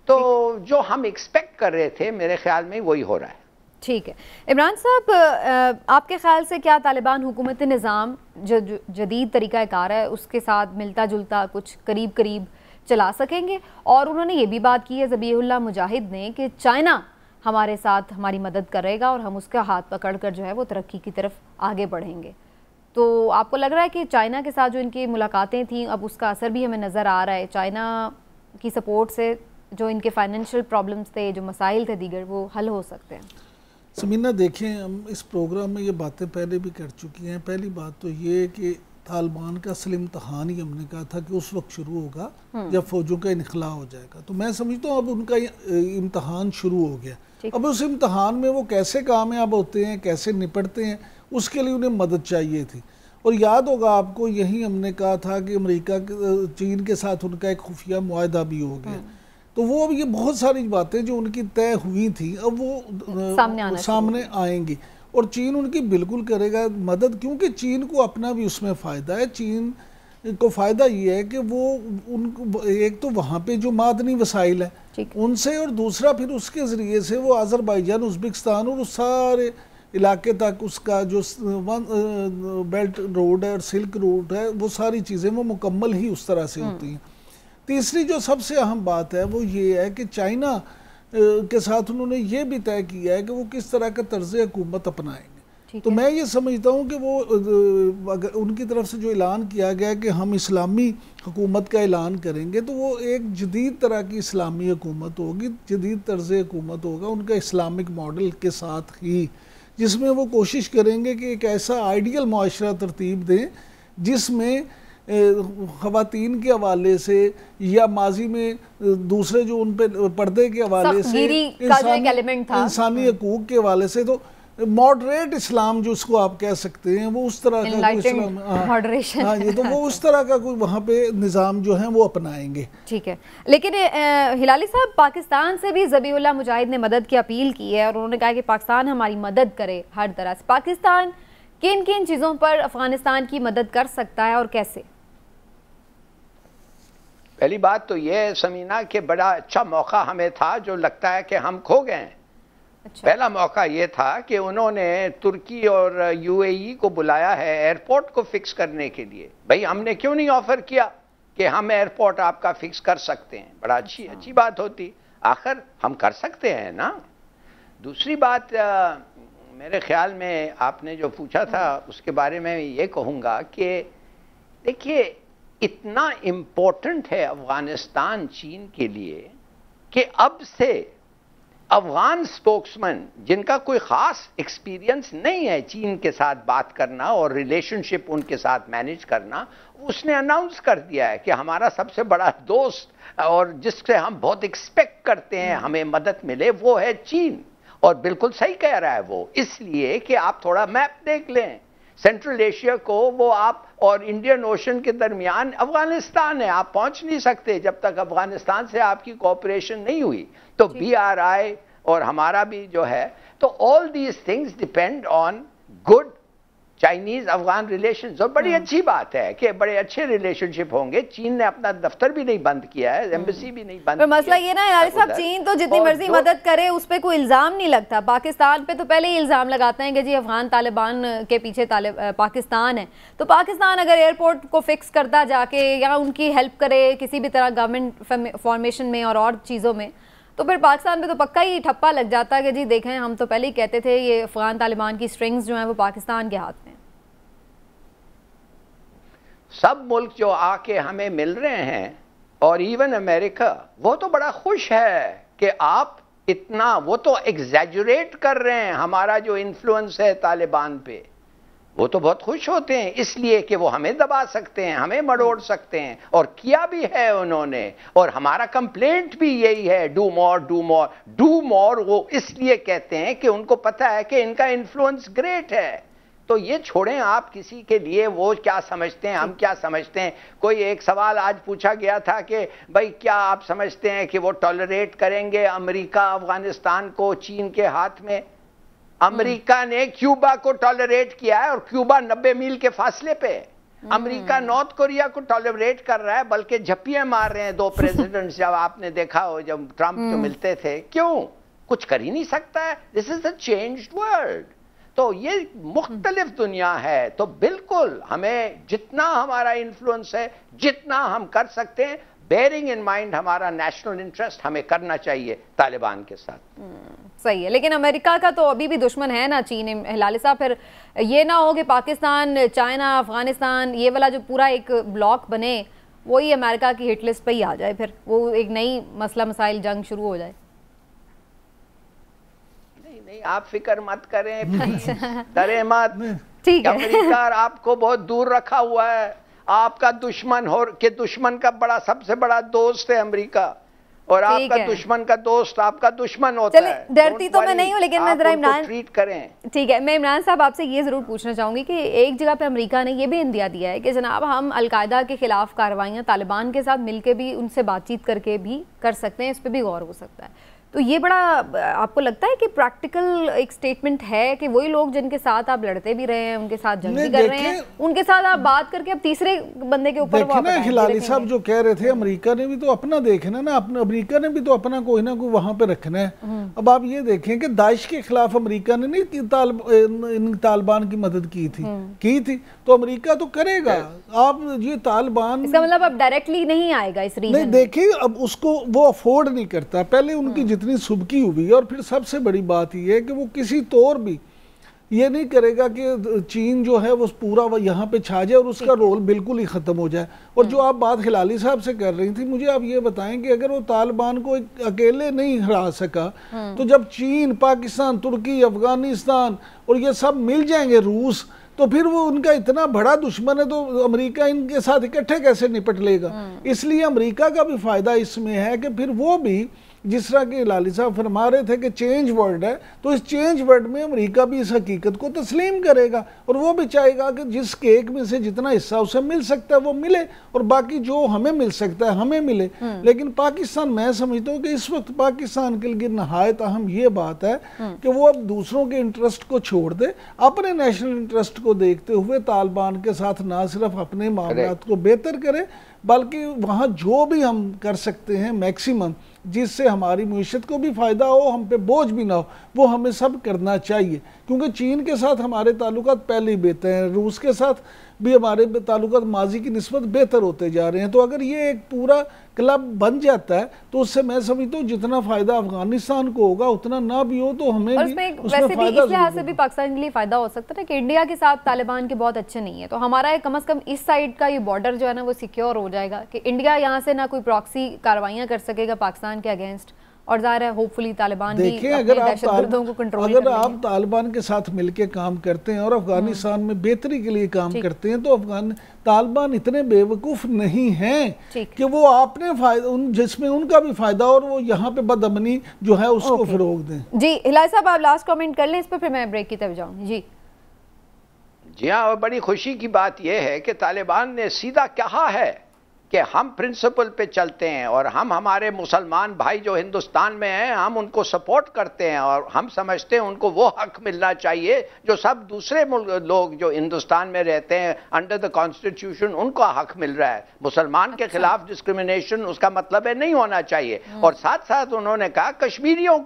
तो जो हम एक्सपेक्ट कर रहे थे मेरे ख्याल में वही हो रहा है। ठीक है इमरान साहब, आपके ख्याल से क्या तालिबान हुकूमत निज़ाम जो जदीद तरीक़ाकार है उसके साथ मिलता जुलता कुछ करीब करीब चला सकेंगे? और उन्होंने ये भी बात की है ज़बीहुल्लाह मुजाहिद ने कि चाइना हमारे साथ हमारी मदद करेगा और हम उसका हाथ पकड़कर जो है वो तरक्की की तरफ आगे बढ़ेंगे। तो आपको लग रहा है कि चाइना के साथ जो इनकी मुलाकातें थी अब उसका असर भी हमें नज़र आ रहा है? चाइना की सपोर्ट से जो इनके फाइनेंशियल प्रॉब्लम्स थे, जो मसाइल थे दीगर, वो हल हो सकते हैं? समीना देखें, हम इस प्रोग्राम में ये बातें पहले भी कर चुकी हैं। पहली बात तो ये है कि तालिबान का असल इम्तहान ही हमने कहा था कि उस वक्त शुरू होगा जब फौजों का इनखला हो जाएगा। तो मैं समझता हूँ अब उनका इम्तहान शुरू हो गया। अब उस इम्तहान में वो कैसे कामयाब होते हैं, कैसे निपटते हैं, उसके लिए उन्हें मदद चाहिए थी। और याद होगा आपको, यही हमने कहा था कि अमेरिका चीन के साथ उनका एक खुफिया मुआहदा भी हो गया। तो वो अब ये बहुत सारी बातें जो उनकी तय हुई थी अब वो सामने आएंगी और चीन उनकी बिल्कुल करेगा मदद, क्योंकि चीन को अपना भी उसमें फ़ायदा है। चीन को फ़ायदा ये है कि वो उनको एक तो वहाँ पे जो मादनी वसाइल है उनसे, और दूसरा फिर उसके ज़रिए से वो आज़रबाईजान, उज़्बेकिस्तान और उस सारे इलाके तक उसका जो बेल्ट रोड है और सिल्क रोड है, वो सारी चीज़ें वो मुकम्मल ही उस तरह से होती हैं। तीसरी जो सबसे अहम बात है वो ये है कि चाइना के साथ उन्होंने ये भी तय किया है कि वो किस तरह का तर्ज हुकूमत अपनाएंगे। तो मैं ये समझता हूँ कि वो अगर उनकी तरफ से जो ऐलान किया गया है कि हम इस्लामी हुकूमत का ऐलान करेंगे, तो वो एक जदीद तरह की इस्लामी हुकूमत होगी, जदीद तर्ज हुकूमत होगा उनका इस्लामिक मॉडल के साथ ही, जिसमें वो कोशिश करेंगे कि एक ऐसा आइडियल मुआशरा तरतीब दें जिसमें ख़वातीन के हवाले से या माजी में दूसरे जो उन पे पर्दे के हवाले से इंसानी हकूक़ के हवाले से, तो मॉडरेट इस्लाम जो उसको आप कह सकते हैं, वो उस तरह का इस्लाम, हाँ ये तो वो उस तरह का कोई वहाँ पे निज़ाम जो है वो अपनाएंगे। ठीक है, लेकिन हिलाली साहब, पाकिस्तान से भी ज़बीहुल्लाह मुजाहिद ने मदद की अपील की है और उन्होंने कहा कि पाकिस्तान हमारी मदद करे हर तरह से। पाकिस्तान किन किन चीज़ों पर अफ़गानिस्तान की मदद कर सकता है और कैसे? पहली बात तो ये है समीना कि बड़ा अच्छा मौका हमें था जो लगता है कि हम खो गए हैं। अच्छा। पहला मौका ये था कि उन्होंने तुर्की और यूएई को बुलाया है एयरपोर्ट को फिक्स करने के लिए। भाई हमने क्यों नहीं ऑफर किया कि हम एयरपोर्ट आपका फिक्स कर सकते हैं? बड़ा अच्छी बात होती, आखिर हम कर सकते हैं ना। दूसरी बात, मेरे ख्याल में आपने जो पूछा था उसके बारे में ये कहूँगा कि देखिए इतना इम्पोर्टेंट है अफगानिस्तान चीन के लिए कि अब से अफगान स्पोक्समैन जिनका कोई ख़ास एक्सपीरियंस नहीं है चीन के साथ बात करना और रिलेशनशिप उनके साथ मैनेज करना, उसने अनाउंस कर दिया है कि हमारा सबसे बड़ा दोस्त और जिससे हम बहुत एक्सपेक्ट करते हैं हमें मदद मिले वो है चीन। और बिल्कुल सही कह रहा है वो, इसलिए कि आप थोड़ा मैप देख लें सेंट्रल एशिया को, वो आप और इंडियन ओशन के दरमियान अफगानिस्तान है, आप पहुंच नहीं सकते जब तक अफगानिस्तान से आपकी कोऑपरेशन नहीं हुई। तो BRI और हमारा भी जो है, तो all these things depend on good Chinese Afghan relations. और बड़ी अच्छी बात है कि बड़े अच्छे रिलेशनशिप होंगे। चीन ने अपना दफ्तर भी नहीं बंद किया है, एम्बेसी भी नहीं बंद किया। मसला ये ना हिलाली साहब, चीन तो जितनी मर्जी मदद करे उस पर कोई इल्जाम नहीं लगता। पाकिस्तान पे तो पहले ही इल्जाम लगाते हैं कि जी अफगान तालिबान के पीछे पाकिस्तान है। तो पाकिस्तान अगर एयरपोर्ट को फिक्स करता जाके या उनकी हेल्प करे किसी भी तरह गवर्नमेंट फॉर्मेशन में और चीज़ों में, तो फिर पाकिस्तान पे तो पक्का ही ठप्पा लग जाता है कि जी देखें हम तो पहले ही कहते थे ये अफगान तालिबान की स्ट्रिंग्स जो हैं वो पाकिस्तान के हाथ में। सब मुल्क जो आके हमें मिल रहे हैं और इवन अमेरिका, वो तो बड़ा खुश है कि आप इतना, वो तो एग्जैजुरेट कर रहे हैं हमारा जो इन्फ्लुएंस है तालिबान पे। वो तो बहुत खुश होते हैं इसलिए कि वो हमें दबा सकते हैं, हमें मरोड़ सकते हैं, और किया भी है उन्होंने। और हमारा कंप्लेंट भी यही है, do more do more do more. वो इसलिए कहते हैं कि उनको पता है कि इनका इन्फ्लुएंस ग्रेट है। तो ये छोड़ें आप किसी के लिए वो क्या समझते हैं, हम क्या समझते हैं। कोई एक सवाल आज पूछा गया था कि भाई क्या आप समझते हैं कि वो टॉलरेट करेंगे अमेरिका अफगानिस्तान को चीन के हाथ में? अमेरिका ने क्यूबा को टॉलरेट किया है और क्यूबा 90 मील के फासले पे। अमेरिका नॉर्थ कोरिया को टॉलरेट कर रहा है, बल्कि झप्पियां मार रहे हैं दो प्रेसिडेंट्स। जब आपने देखा हो जब ट्रंप जो मिलते थे, क्यों? कुछ कर ही नहीं सकता है। This is a changed world. तो ये मुख्तलिफ दुनिया है। तो बिल्कुल हमें जितना हमारा इन्फ्लुएंस है, जितना हम कर सकते हैं, बेयरिंग इन माइंड हमारा नेशनल इंटरेस्ट, हमें करना चाहिए तालिबान के साथ। सही है, लेकिन अमेरिका का तो अभी भी दुश्मन है ना चीन, हिलाली साहब। फिर ये ना हो कि पाकिस्तान, चाइना, अफगानिस्तान, ये वाला जो पूरा एक ब्लॉक बने, वही अमेरिका की हिट लिस्ट पे ही आ जाए, फिर वो एक नई मसला मसाइल जंग शुरू हो जाए। नहीं, आप फिक्र मत करें, प्लीज डरे मत। ठीक है। अमेरिका आपको बहुत दूर रखा हुआ है। आपका दुश्मन हो के दुश्मन का सबसे बड़ा दोस्त है अमेरिका, और आपका दुश्मन का दोस्त आपका दुश्मन होता है। डरती तो मैं नहीं हूँ, लेकिन मैं जरा इमरान ट्रीट करें। ठीक है, मैं इमरान साहब आपसे ये जरूर पूछना चाहूंगी कि एक जगह पे अमेरिका ने ये भी इंदिया दिया है कि जनाब हम अलकायदा के खिलाफ कार्रवाइयाँ तालिबान के साथ मिलकर भी, उनसे बातचीत करके भी कर सकते हैं, इस पर भी गौर हो सकता है। तो ये बड़ा आपको लगता है कि प्रैक्टिकल एक स्टेटमेंट है कि वही लोग जिनके साथ आप लड़ते भी रहे हैं, उनके साथ जंग भी कर रहे हैं, उनके साथ आप बात करके अब तीसरे बंदे के ऊपर हिलाली साहब जो कह रहे थे, अमेरिका ने भी तो अपना देखना ना, अमेरिका ने भी तो अपना कोई ना कोई वहां पे रखना है। अब आप ये देखें कि दाइश के खिलाफ अमेरिका ने नहीं तालिबान की मदद की थी, तो अमेरिका तो करेगा। आप ये तालिबान, इसका मतलब अब डायरेक्टली नहीं आएगा इस रीजन में। देखिए अब उसको वो अफोर्ड नहीं करता। पहले उनकी जितनी सुबकी हुई, और फिर सबसे बड़ी बात यह है कि वो किसी तौर भी ये नहीं करेगा कि चीन जो है वो पूरा यहाँ पे छा जाए और उसका रोल बिल्कुल ही खत्म हो जाए। और जो आप बात हिलाली साहब से कर रही थी, मुझे आप ये बताएं कि अगर वो तालिबान को अकेले नहीं हरा सका, तो जब चीन, पाकिस्तान, तुर्की, अफगानिस्तान और ये सब मिल जाएंगे, रूस, तो फिर वो उनका इतना बड़ा दुश्मन है, तो अमेरिका इनके साथ इकट्ठे कैसे निपट लेगा। इसलिए अमेरिका का भी फायदा इसमें है कि फिर वो भी, जिस तरह के लाली साहब फरमा रहे थे कि चेंज वर्ल्ड है, तो इस चेंज वर्ल्ड में अमेरिका भी इस हकीकत को तस्लीम करेगा, और वो भी चाहेगा कि जिस केक में से जितना हिस्सा उसे मिल सकता है वो मिले, और बाकी जो हमें मिल सकता है हमें मिले। लेकिन पाकिस्तान, मैं समझता हूँ कि इस वक्त पाकिस्तान के लिए नहायत अहम ये बात है कि वो अब दूसरों के इंटरेस्ट को छोड़ दे, अपने नेशनल इंटरेस्ट को देखते हुए तालिबान के साथ ना सिर्फ अपने मामलात को बेहतर करे, बल्कि वहाँ जो भी हम कर सकते हैं मैक्सिमम, जिससे हमारी मईशत को भी फ़ायदा हो, हम पे बोझ भी ना हो, वो हमें सब करना चाहिए। क्योंकि चीन के साथ हमारे ताल्लुकात पहले ही बेहतर हैं, रूस के साथ भी हमारे ताल्लुकात माजी की निस्बत बेहतर होते जा रहे हैं। तो अगर ये एक पूरा क्लब बन जाता है, तो उससे मैं समझता हूँ जितना फ़ायदा अफगानिस्तान को होगा, उतना ना भी हो तो हमें भी वैसे भी इस लिहाज से भी पाकिस्तान के लिए फ़ायदा हो सकता है कि इंडिया के साथ तालिबान के बहुत अच्छे नहीं है, तो हमारा कम से कम इस साइड का ये बॉर्डर जो है ना वो सिक्योर हो जाएगा कि इंडिया यहाँ से ना कोई प्रॉक्सी कार्रवाइयाँ कर सकेगा पाकिस्तान के अगेंस्ट, और ज़ाहिर है होपफुली तालिबान भी अपने दहशतगर्दों को कंट्रोल कर लेंगे। अगर आप तालिबान के साथ मिलके काम करते हैं और अफगानिस्तान में बेहतरी के लिए काम करते हैं, तो तालिबान इतने बेवकूफ़ नहीं हैं कि वो आपने फायदा, जिसमें उनका भी फायदा और वो यहाँ पे बदअमनी जो है उसको फरोग दें। जी हिलाल साहब, आप लास्ट कमेंट कर लें इस पर, फिर मैं ब्रेक की तरफ जाऊँगी। जी हाँ, और बड़ी खुशी की बात यह है कि तालिबान ने सीधा कहा है कि हम प्रिंसिपल पे चलते हैं, और हम हमारे मुसलमान भाई जो हिंदुस्तान में हैं, हम उनको सपोर्ट करते हैं, और हम समझते हैं उनको वो हक मिलना चाहिए जो सब दूसरे लोग जो हिंदुस्तान में रहते हैं अंडर द कॉन्स्टिट्यूशन, उनको हक मिल रहा है। मुसलमान के खिलाफ डिस्क्रिमिनेशन उसका मतलब है नहीं होना चाहिए। और साथ साथ उन्होंने कहा कश्मीरियों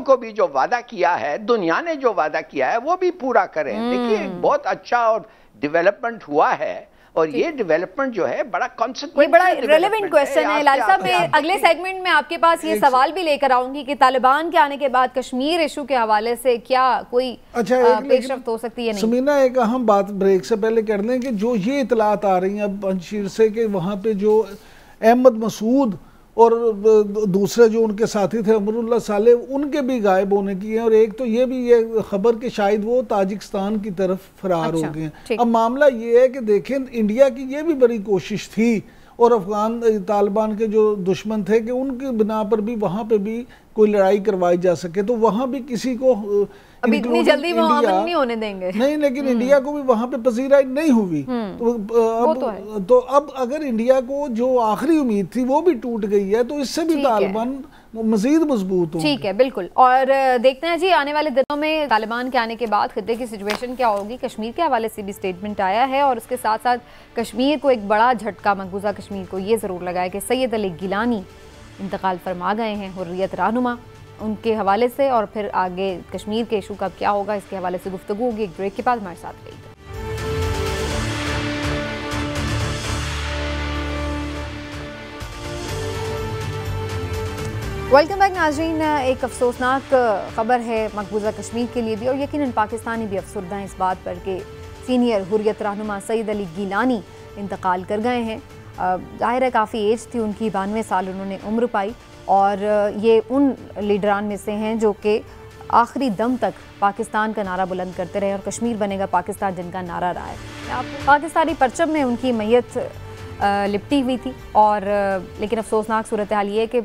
को भी जो वादा किया है, दुनिया ने जो वादा किया है वो भी पूरा करें। देखिए बहुत अच्छा और डेवलपमेंट हुआ है, और ये डेवलपमेंट जो है बड़ा कॉन्सिक्वेंस, बड़ा रेलेवेंट क्वेश्चन है लाल साहब। मैं अगले सेगमेंट में आपके पास ये सवाल भी लेकर आऊंगी कि तालिबान के आने के बाद कश्मीर इशू के हवाले से क्या कोई पेशरफ्त हो सकती है? नहीं समीना, एक अहम बात ब्रेक से पहले कर लें कि जो ये इतलात आ रही हैं अब पंजशीर से कि वहाँ पे जो अहमद मसूद और दूसरे जो उनके साथी थे अमरुल्लाह साले, उनके भी गायब होने की है। और एक तो ये भी ये खबर कि शायद वो ताजिकिस्तान की तरफ फरार हो गए हैं। अब मामला ये है कि देखें, इंडिया की ये भी बड़ी कोशिश थी और अफगान तालिबान के जो दुश्मन थे कि उनकी बिना पर भी वहाँ पे भी कोई लड़ाई करवाई जा सके, तो वहाँ भी किसी को अभी इतनी जल्दी वो अमन नहीं होने देंगे। नहीं, लेकिन इंडिया को भी वहाँ पे पसीराई नहीं हुई। तो अब अगर इंडिया को जो आखिरी उम्मीद थी वो भी टूट गई है, तो इससे भी तालिबान मजीद मजबूत होंगे। ठीक है, बिल्कुल। और देखते हैं जी आने वाले दिनों में तालिबान के आने के बाद खित्ते की सिचुएशन क्या होगी। कश्मीर के हवाले से भी स्टेटमेंट आया है और उसके साथ साथ कश्मीर को एक बड़ा झटका, मकबूजा कश्मीर को ये ज़रूर लगा है कि सैयद अली गिलानी इंतकाल फरमा गए हैं, हुर्रियत रहनुमा, उनके हवाले से। और फिर आगे कश्मीर के इशू का क्या होगा इसके हवाले से गुफ्तगू होगी। एक ब्रेक के बाद हमारे साथ रहिए। वेलकम बैक नाज़रीन। एक अफसोसनाक खबर है मकबूजा कश्मीर के लिए भी, और यकीनन पाकिस्तानी भी अफसरदा हैं इस बात पर कि सीनियर हुर्रियत रहनुमा सैयद अली गिलानी इंतकाल कर गए हैं। ज़ाहिर है काफ़ी एज थी उनकी, 92 साल उन्होंने उम्र पाई, और ये उन लीडरान में से हैं जो कि आखिरी दम तक पाकिस्तान का नारा बुलंद करते रहे और कश्मीर बनेगा पाकिस्तान जिनका नारा रहा है। पाकिस्तानी परचम में उनकी मैयत लिपटी हुई थी, और लेकिन अफसोसनाक सूरत हाल ये है कि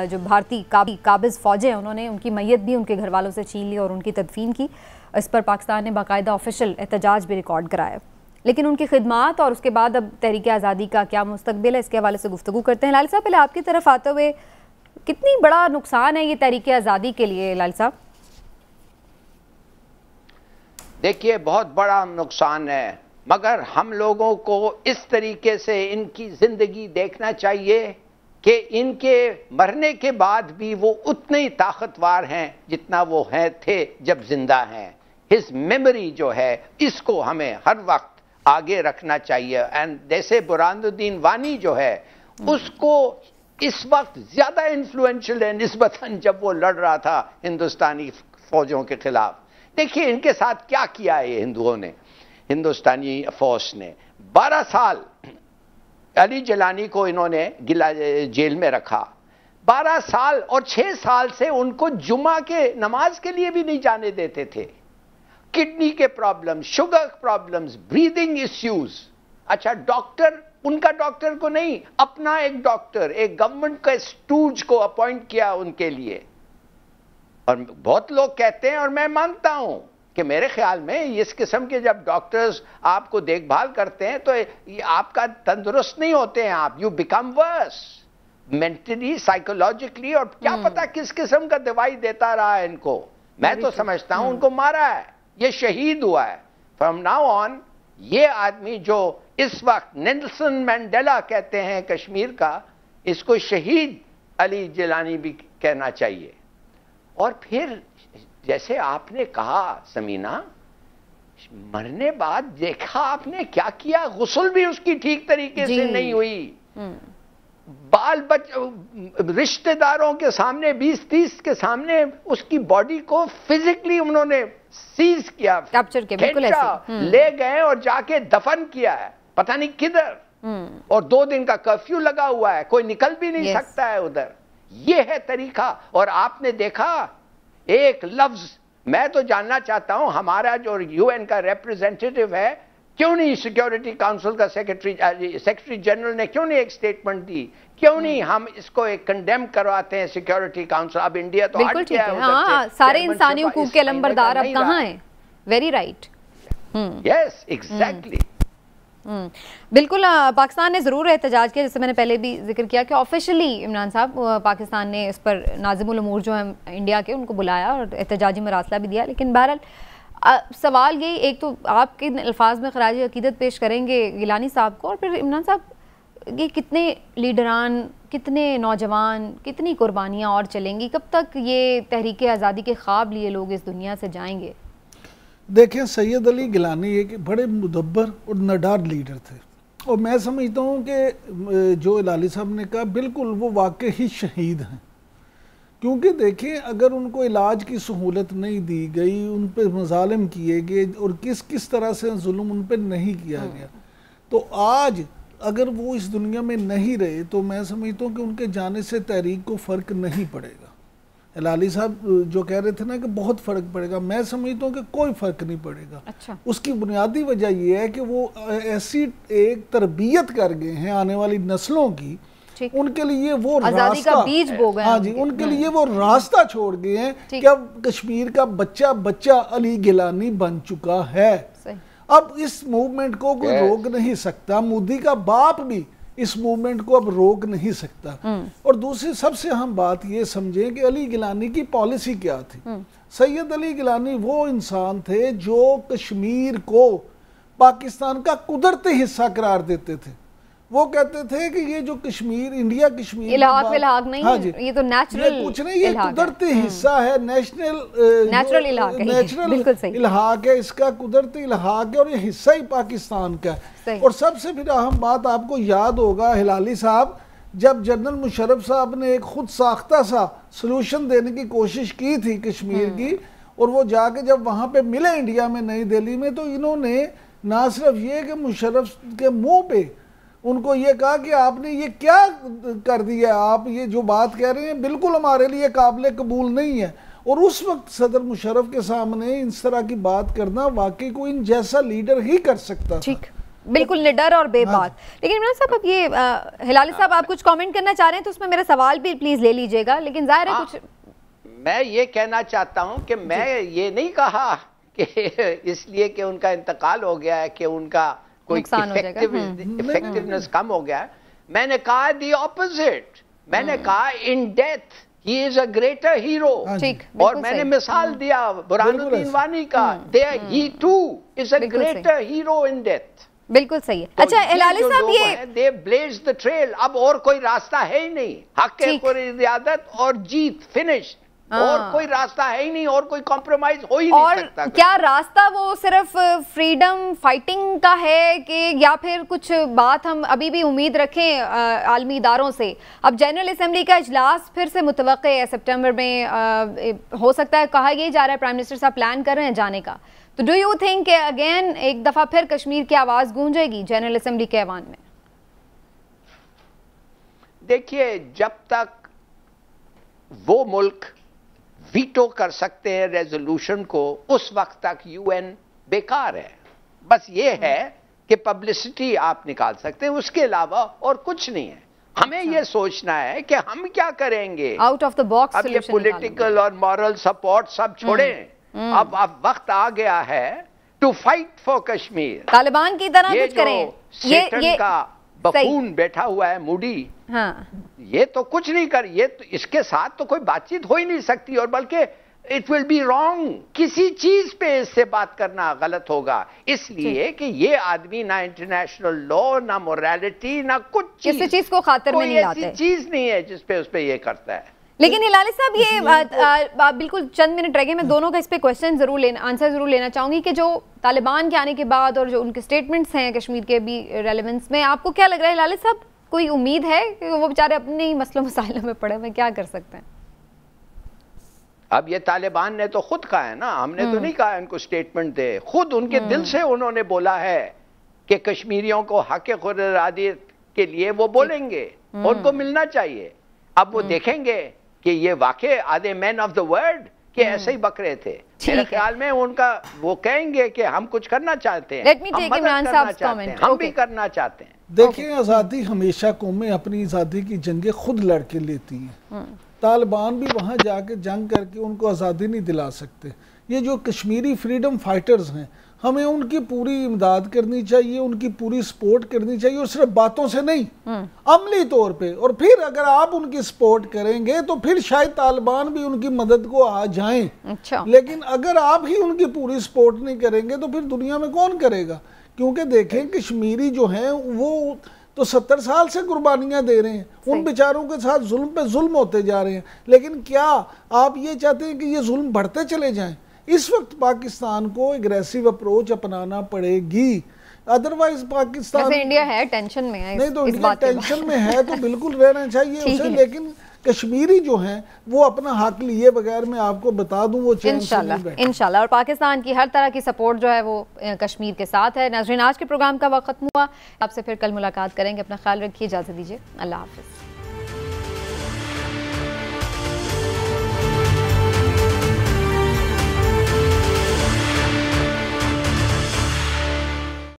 जो भारतीय काबिज फ़ौजें हैं उन्होंने उनकी मैयत भी उनके घर वालों से छीन ली और उनकी तदफीन की। इस पर पाकिस्तान ने बाकायदा ऑफिशियल एहतजाज भी रिकॉर्ड कराया। लेकिन उनकी खिदमात और उसके बाद अब तहरीक आज़ादी का क्या मुस्तकबिल है, इसके हवाले से गुफ्तगू करते हैं। लाल साहब, पहले आपकी तरफ आते हुए, कितनी बड़ा नुकसान है ये तहरीक आज़ादी के लिए लाल साहब? देखिए, बहुत बड़ा नुकसान है, मगर हम लोगों को इस तरीके से इनकी जिंदगी देखना चाहिए कि इनके मरने के बाद भी वो उतने ही ताकतवर हैं जितना वो थे जब जिंदा हैं। हिज मेमोरी जो है, इसको हमें हर वक्त आगे रखना चाहिए। एंड जैसे बुरहानुद्दीन वानी जो है, उसको इस वक्त ज्यादा इन्फ्लुएंशियल है निस्बतन जब वो लड़ रहा था हिंदुस्तानी फौजों के खिलाफ। देखिए इनके साथ क्या किया है ये हिंदुओं ने, हिंदुस्तानी फौज ने। 12 साल अली जिलानी को इन्होंने जेल में रखा, 12 साल, और 6 साल से उनको जुमा के नमाज के लिए भी नहीं जाने देते थे। किडनी के problem, sugar problems, breathing issues. अच्छा, डॉक्टर, उनका डॉक्टर को नहीं, अपना एक डॉक्टर, एक गवर्नमेंट का स्टूज को अपॉइंट किया उनके लिए। और बहुत लोग कहते हैं, और मैं मानता हूं कि मेरे ख्याल में इस किस्म के जब डॉक्टर्स आपको देखभाल करते हैं तो ये आपका तंदुरुस्त नहीं होते हैं, आप you become verse mentally, psychologically, और क्या पता किस किस्म का दवाई देता रहा है इनको। मैं तो समझता हूं उनको मारा है, ये शहीद हुआ है। फ्रॉम नाउ ऑन ये आदमी जो इस वक्त नेल्सन मंडेला कहते हैं कश्मीर का, इसको शहीद अली जिलानी भी कहना चाहिए। और फिर जैसे आपने कहा समीना, मरने बाद देखा आपने क्या किया, गुस्ल भी उसकी ठीक तरीके से नहीं हुई। बाल रिश्तेदारों के सामने, 20-30 के सामने उसकी बॉडी को फिजिकली उन्होंने सीज किया, कैप्चर किया, बिल्कुल ऐसे ले गए और जाके दफन किया है, पता नहीं किधर। और 2 दिन का कर्फ्यू लगा हुआ है, कोई निकल भी नहीं सकता है उधर। ये है तरीका। और आपने देखा एक लफ्ज, मैं तो जानना चाहता हूं हमारा जो यूएन का रिप्रेजेंटेटिव है, क्यों नहीं सिक्योरिटी काउंसिल का सेक्रेटरी जनरल ने क्यों नहीं एक स्टेटमेंट दी, क्यों नहीं हम इसको एक कंडेम करवाते हैं सिक्योरिटी काउंसिल। अब इंडिया तो हट गया है, हाँ, सारे इंसानी हुकूक के लंबरदार अब कहां हैं। Very right, yes, exactly. बिल्कुल। पाकिस्तान ने ज़रूर एहतजाज किया, जैसे मैंने पहले भी जिक्र किया कि ऑफिशियली इमरान साहब, पाकिस्तान ने इस पर नाज़िमुल उमूर जो है इंडिया के, उनको बुलाया और एहतजाजी मरासला भी दिया। लेकिन बहरहाल सवाल यही, एक तो आपके अल्फाज में खराज अकीदत पेश करेंगे गिलानी साहब को, और फिर इमरान साहब, ये कितने लीडरान, कितने नौजवान, कितनी कुर्बानियाँ और चलेंगी, कब तक ये तहरीक आज़ादी के ख्वाब लिए लोग इस दुनिया से जाएंगे? देखें, सैयद अली गिलानी एक बड़े मुदब्बर और नडार लीडर थे, और मैं समझता हूँ कि जो लाली साहब ने कहा, बिल्कुल वो वाकई ही शहीद हैं। क्योंकि देखें, अगर उनको इलाज की सहूलत नहीं दी गई, उन पर मजालिम किए गए और किस किस तरह से जुल्म उन पर नहीं किया गया, तो आज अगर वो इस दुनिया में नहीं रहे तो मैं समझता हूँ कि उनके जाने से तहरीक को फ़र्क नहीं पड़ेगा। हिलाली साहब जो कह रहे थे ना कि बहुत फ़र्क पड़ेगा, मैं समझता हूँ कि कोई फ़र्क नहीं पड़ेगा। अच्छा। उसकी बुनियादी वजह यह है कि वो ऐसी एक तरबियत कर गए हैं आने वाली नस्लों की, उनके लिए वो रास्ता का बीज बो गए। हाँ जी, उनके लिए वो रास्ता छोड़ गए हैं कि अब कश्मीर का बच्चा बच्चा अली गिलानी बन चुका है। अब इस मूवमेंट को कोई रोक नहीं सकता, मोदी का बाप भी इस मूवमेंट को अब रोक नहीं सकता। और दूसरी सबसे अहम बात ये समझें कि अली गिलानी की पॉलिसी क्या थी। सैयद अली गिलानी वो इंसान थे जो कश्मीर को पाकिस्तान का कुदरती हिस्सा करार देते थे। वो कहते थे कि ये जो कश्मीर, इंडिया कश्मीर इलाहाक नहीं, हाँ जी, ये तो नेचुरल कुछ नहीं, ये कुदरती हिस्सा है, नेचुरल इलाहाक है, इसका कुदरती इलाहाक है और ये हिस्सा ही पाकिस्तान का है। और सबसे फिर अहम बात आपको याद होगा, हिलाली साहब जब जनरल मुशर्रफ साहब ने एक खुद साख्ता सा सोल्यूशन देने की कोशिश की थी कश्मीर की, और वो जाके जब वहां पे मिले इंडिया में नई दिल्ली में, तो इन्होंने ना सिर्फ ये कि मुशर्रफ के मुंह पे उनको ये कहा कि आपने ये क्या कर दिया, आप ये जो बात कह रहे हैं बिल्कुल हमारे लिए काबिल कबूल नहीं है। और उस वक्त सदर मुशर्रफ के सामने इस तरह की बात करना वाकई कोई इन जैसा लीडर ही कर सकता था। बिल्कुल निडर और बेबाक। लेकिन इमरान साहब, अब ये हिलाली साहब आप कुछ कमेंट करना चाह रहे हैं तो उसमें मेरा सवाल भी प्लीज ले लीजिएगा, लेकिन जाहिर है कुछ मैं ये कहना चाहता हूं कि मैं ये नहीं कहा कि इसलिए कि उनका इंतकाल हो गया है कि उनका कोई इफेक्टिवनेस कम हो गया है। मैंने कहा दी ऑपोजिट, मैंने कहा in death he is a greater hero. और मैंने मिसाल दिया बुरहानुद्दीन वानी का, he too is a greater hero in death. बिल्कुल सही है। तो अच्छा हिलाली साहब, ये दे ब्लेज द ट्रेल, अब और कोई रास्ता है ही नहीं, हक है रियादत और जीत, फिनिश, और कोई रास्ता है ही नहीं, और कोई कॉम्प्रोमाइज हो ही नहीं सकता। क्या रास्ता वो सिर्फ फ्रीडम फाइटिंग का है कि या फिर कुछ बात हम अभी भी उम्मीद रखें आलमी इदारों से? अब जनरल असेंबली का इजलास फिर से मुतवक्के है सितंबर में, हो सकता है, कहा यह जा रहा है, प्राइम मिनिस्टर साहब प्लान कर रहे हैं जाने का। तो डू यू थिंक अगेन एक दफा फिर कश्मीर की आवाज गूंजेगी जनरल असेंबली के ऐवान में? देखिए, जब तक वो मुल्क वीटो कर सकते हैं रेजोल्यूशन को, उस वक्त तक यूएन बेकार है। बस ये है कि पब्लिसिटी आप निकाल सकते हैं, उसके अलावा और कुछ नहीं है। हमें ये सोचना है कि हम क्या करेंगे आउट ऑफ द बॉक्स। अब ये पॉलिटिकल और मॉरल सपोर्ट सब छोड़ें, अब वक्त आ गया है to fight for Kashmir. Taliban की तरह कुछ करें। ये का बफून बैठा हुआ है मूडी, हाँ, ये तो कुछ नहीं कर, ये तो इसके साथ तो कोई बातचीत हो ही नहीं सकती, और बल्कि इट विल बी रॉन्ग, किसी चीज पे इससे बात करना गलत होगा, इसलिए कि ये आदमी ना इंटरनेशनल लॉ, ना मोरालिटी, ना कुछ किसी चीज को खातिर में नहीं लाते, ऐसी चीज नहीं है जिस पे उस पे ये करता है। लेकिन हिलाली साहब, ये बिल्कुल चंद मिनट रह गए, मैं दोनों का इस पे क्वेश्चन जरूर आंसर जरूर लेना चाहूंगी कि जो तालिबान के आने के बाद और जो उनके स्टेटमेंट्स हैं कश्मीर के भी रेलेवेंस में, आपको क्या लग रहा है हिलाली साहब, कोई उम्मीद है कि वो बेचारे अपने ही मसलों मसाइलों में पड़े हुए, क्या कर सकते हैं? अब ये तालिबान ने तो खुद कहा है ना, हमने तो नहीं कहा इनको स्टेटमेंट दे, खुद उनके दिल से उन्होंने बोला है कि कश्मीरियों को हक खुद इरादे के लिए वो बोलेंगे, उनको मिलना चाहिए। अब वो देखेंगे कि ये वाकई आधे मैन ऑफ द वर्ल्ड कि ऐसे ही बक रहे थे। मेरे ख्याल में उनका वो कहेंगे कि हम कुछ करना चाहते हैं, हम भी करना चाहते हैं। देखिए, आज़ादी हमेशा कौमें अपनी आज़ादी की जंगें खुद लड़के लेती हैं। तालिबान भी वहाँ जाके जंग करके उनको आज़ादी नहीं दिला सकते। ये जो कश्मीरी फ्रीडम फाइटर्स हैं, हमें उनकी पूरी इमदाद करनी चाहिए, उनकी पूरी सपोर्ट करनी चाहिए, और सिर्फ बातों से नहीं, अमली तौर पे। और फिर अगर आप उनकी सपोर्ट करेंगे तो फिर शायद तालिबान भी उनकी मदद को आ जाएं। अच्छा। लेकिन अगर आप ही उनकी पूरी सपोर्ट नहीं करेंगे तो फिर दुनिया में कौन करेगा? क्योंकि देखें, कश्मीरी जो हैं वो तो 70 साल से कुर्बानियां दे रहे हैं, उन बेचारों के साथ जुल्म पे जुल्म होते जा रहे हैं। लेकिन क्या आप ये चाहते हैं कि ये जुल्म बढ़ते चले जाएं? इस वक्त पाकिस्तान को एग्रेसिव अप्रोच अपनाना पड़ेगी, अदरवाइज पाकिस्तान, इंडिया है टेंशन में है, नहीं तो इंडिया टेंशन में है तो बिल्कुल रहना चाहिए उसे, लेकिन कश्मीरी जो हैं वो अपना हक लिए बगैर मैं आपको बता दूं वो चैन से नहीं बैठे। इंशाल्लाह। और पाकिस्तान की हर तरह की सपोर्ट जो है वो कश्मीर के साथ है। नाज़रीन, आज के प्रोग्राम का वक्त खत्म हुआ, आपसे फिर कल मुलाकात करेंगे। अपना ख्याल रखिए, इजाज़त दीजिए, अल्लाह हाफ़िज़।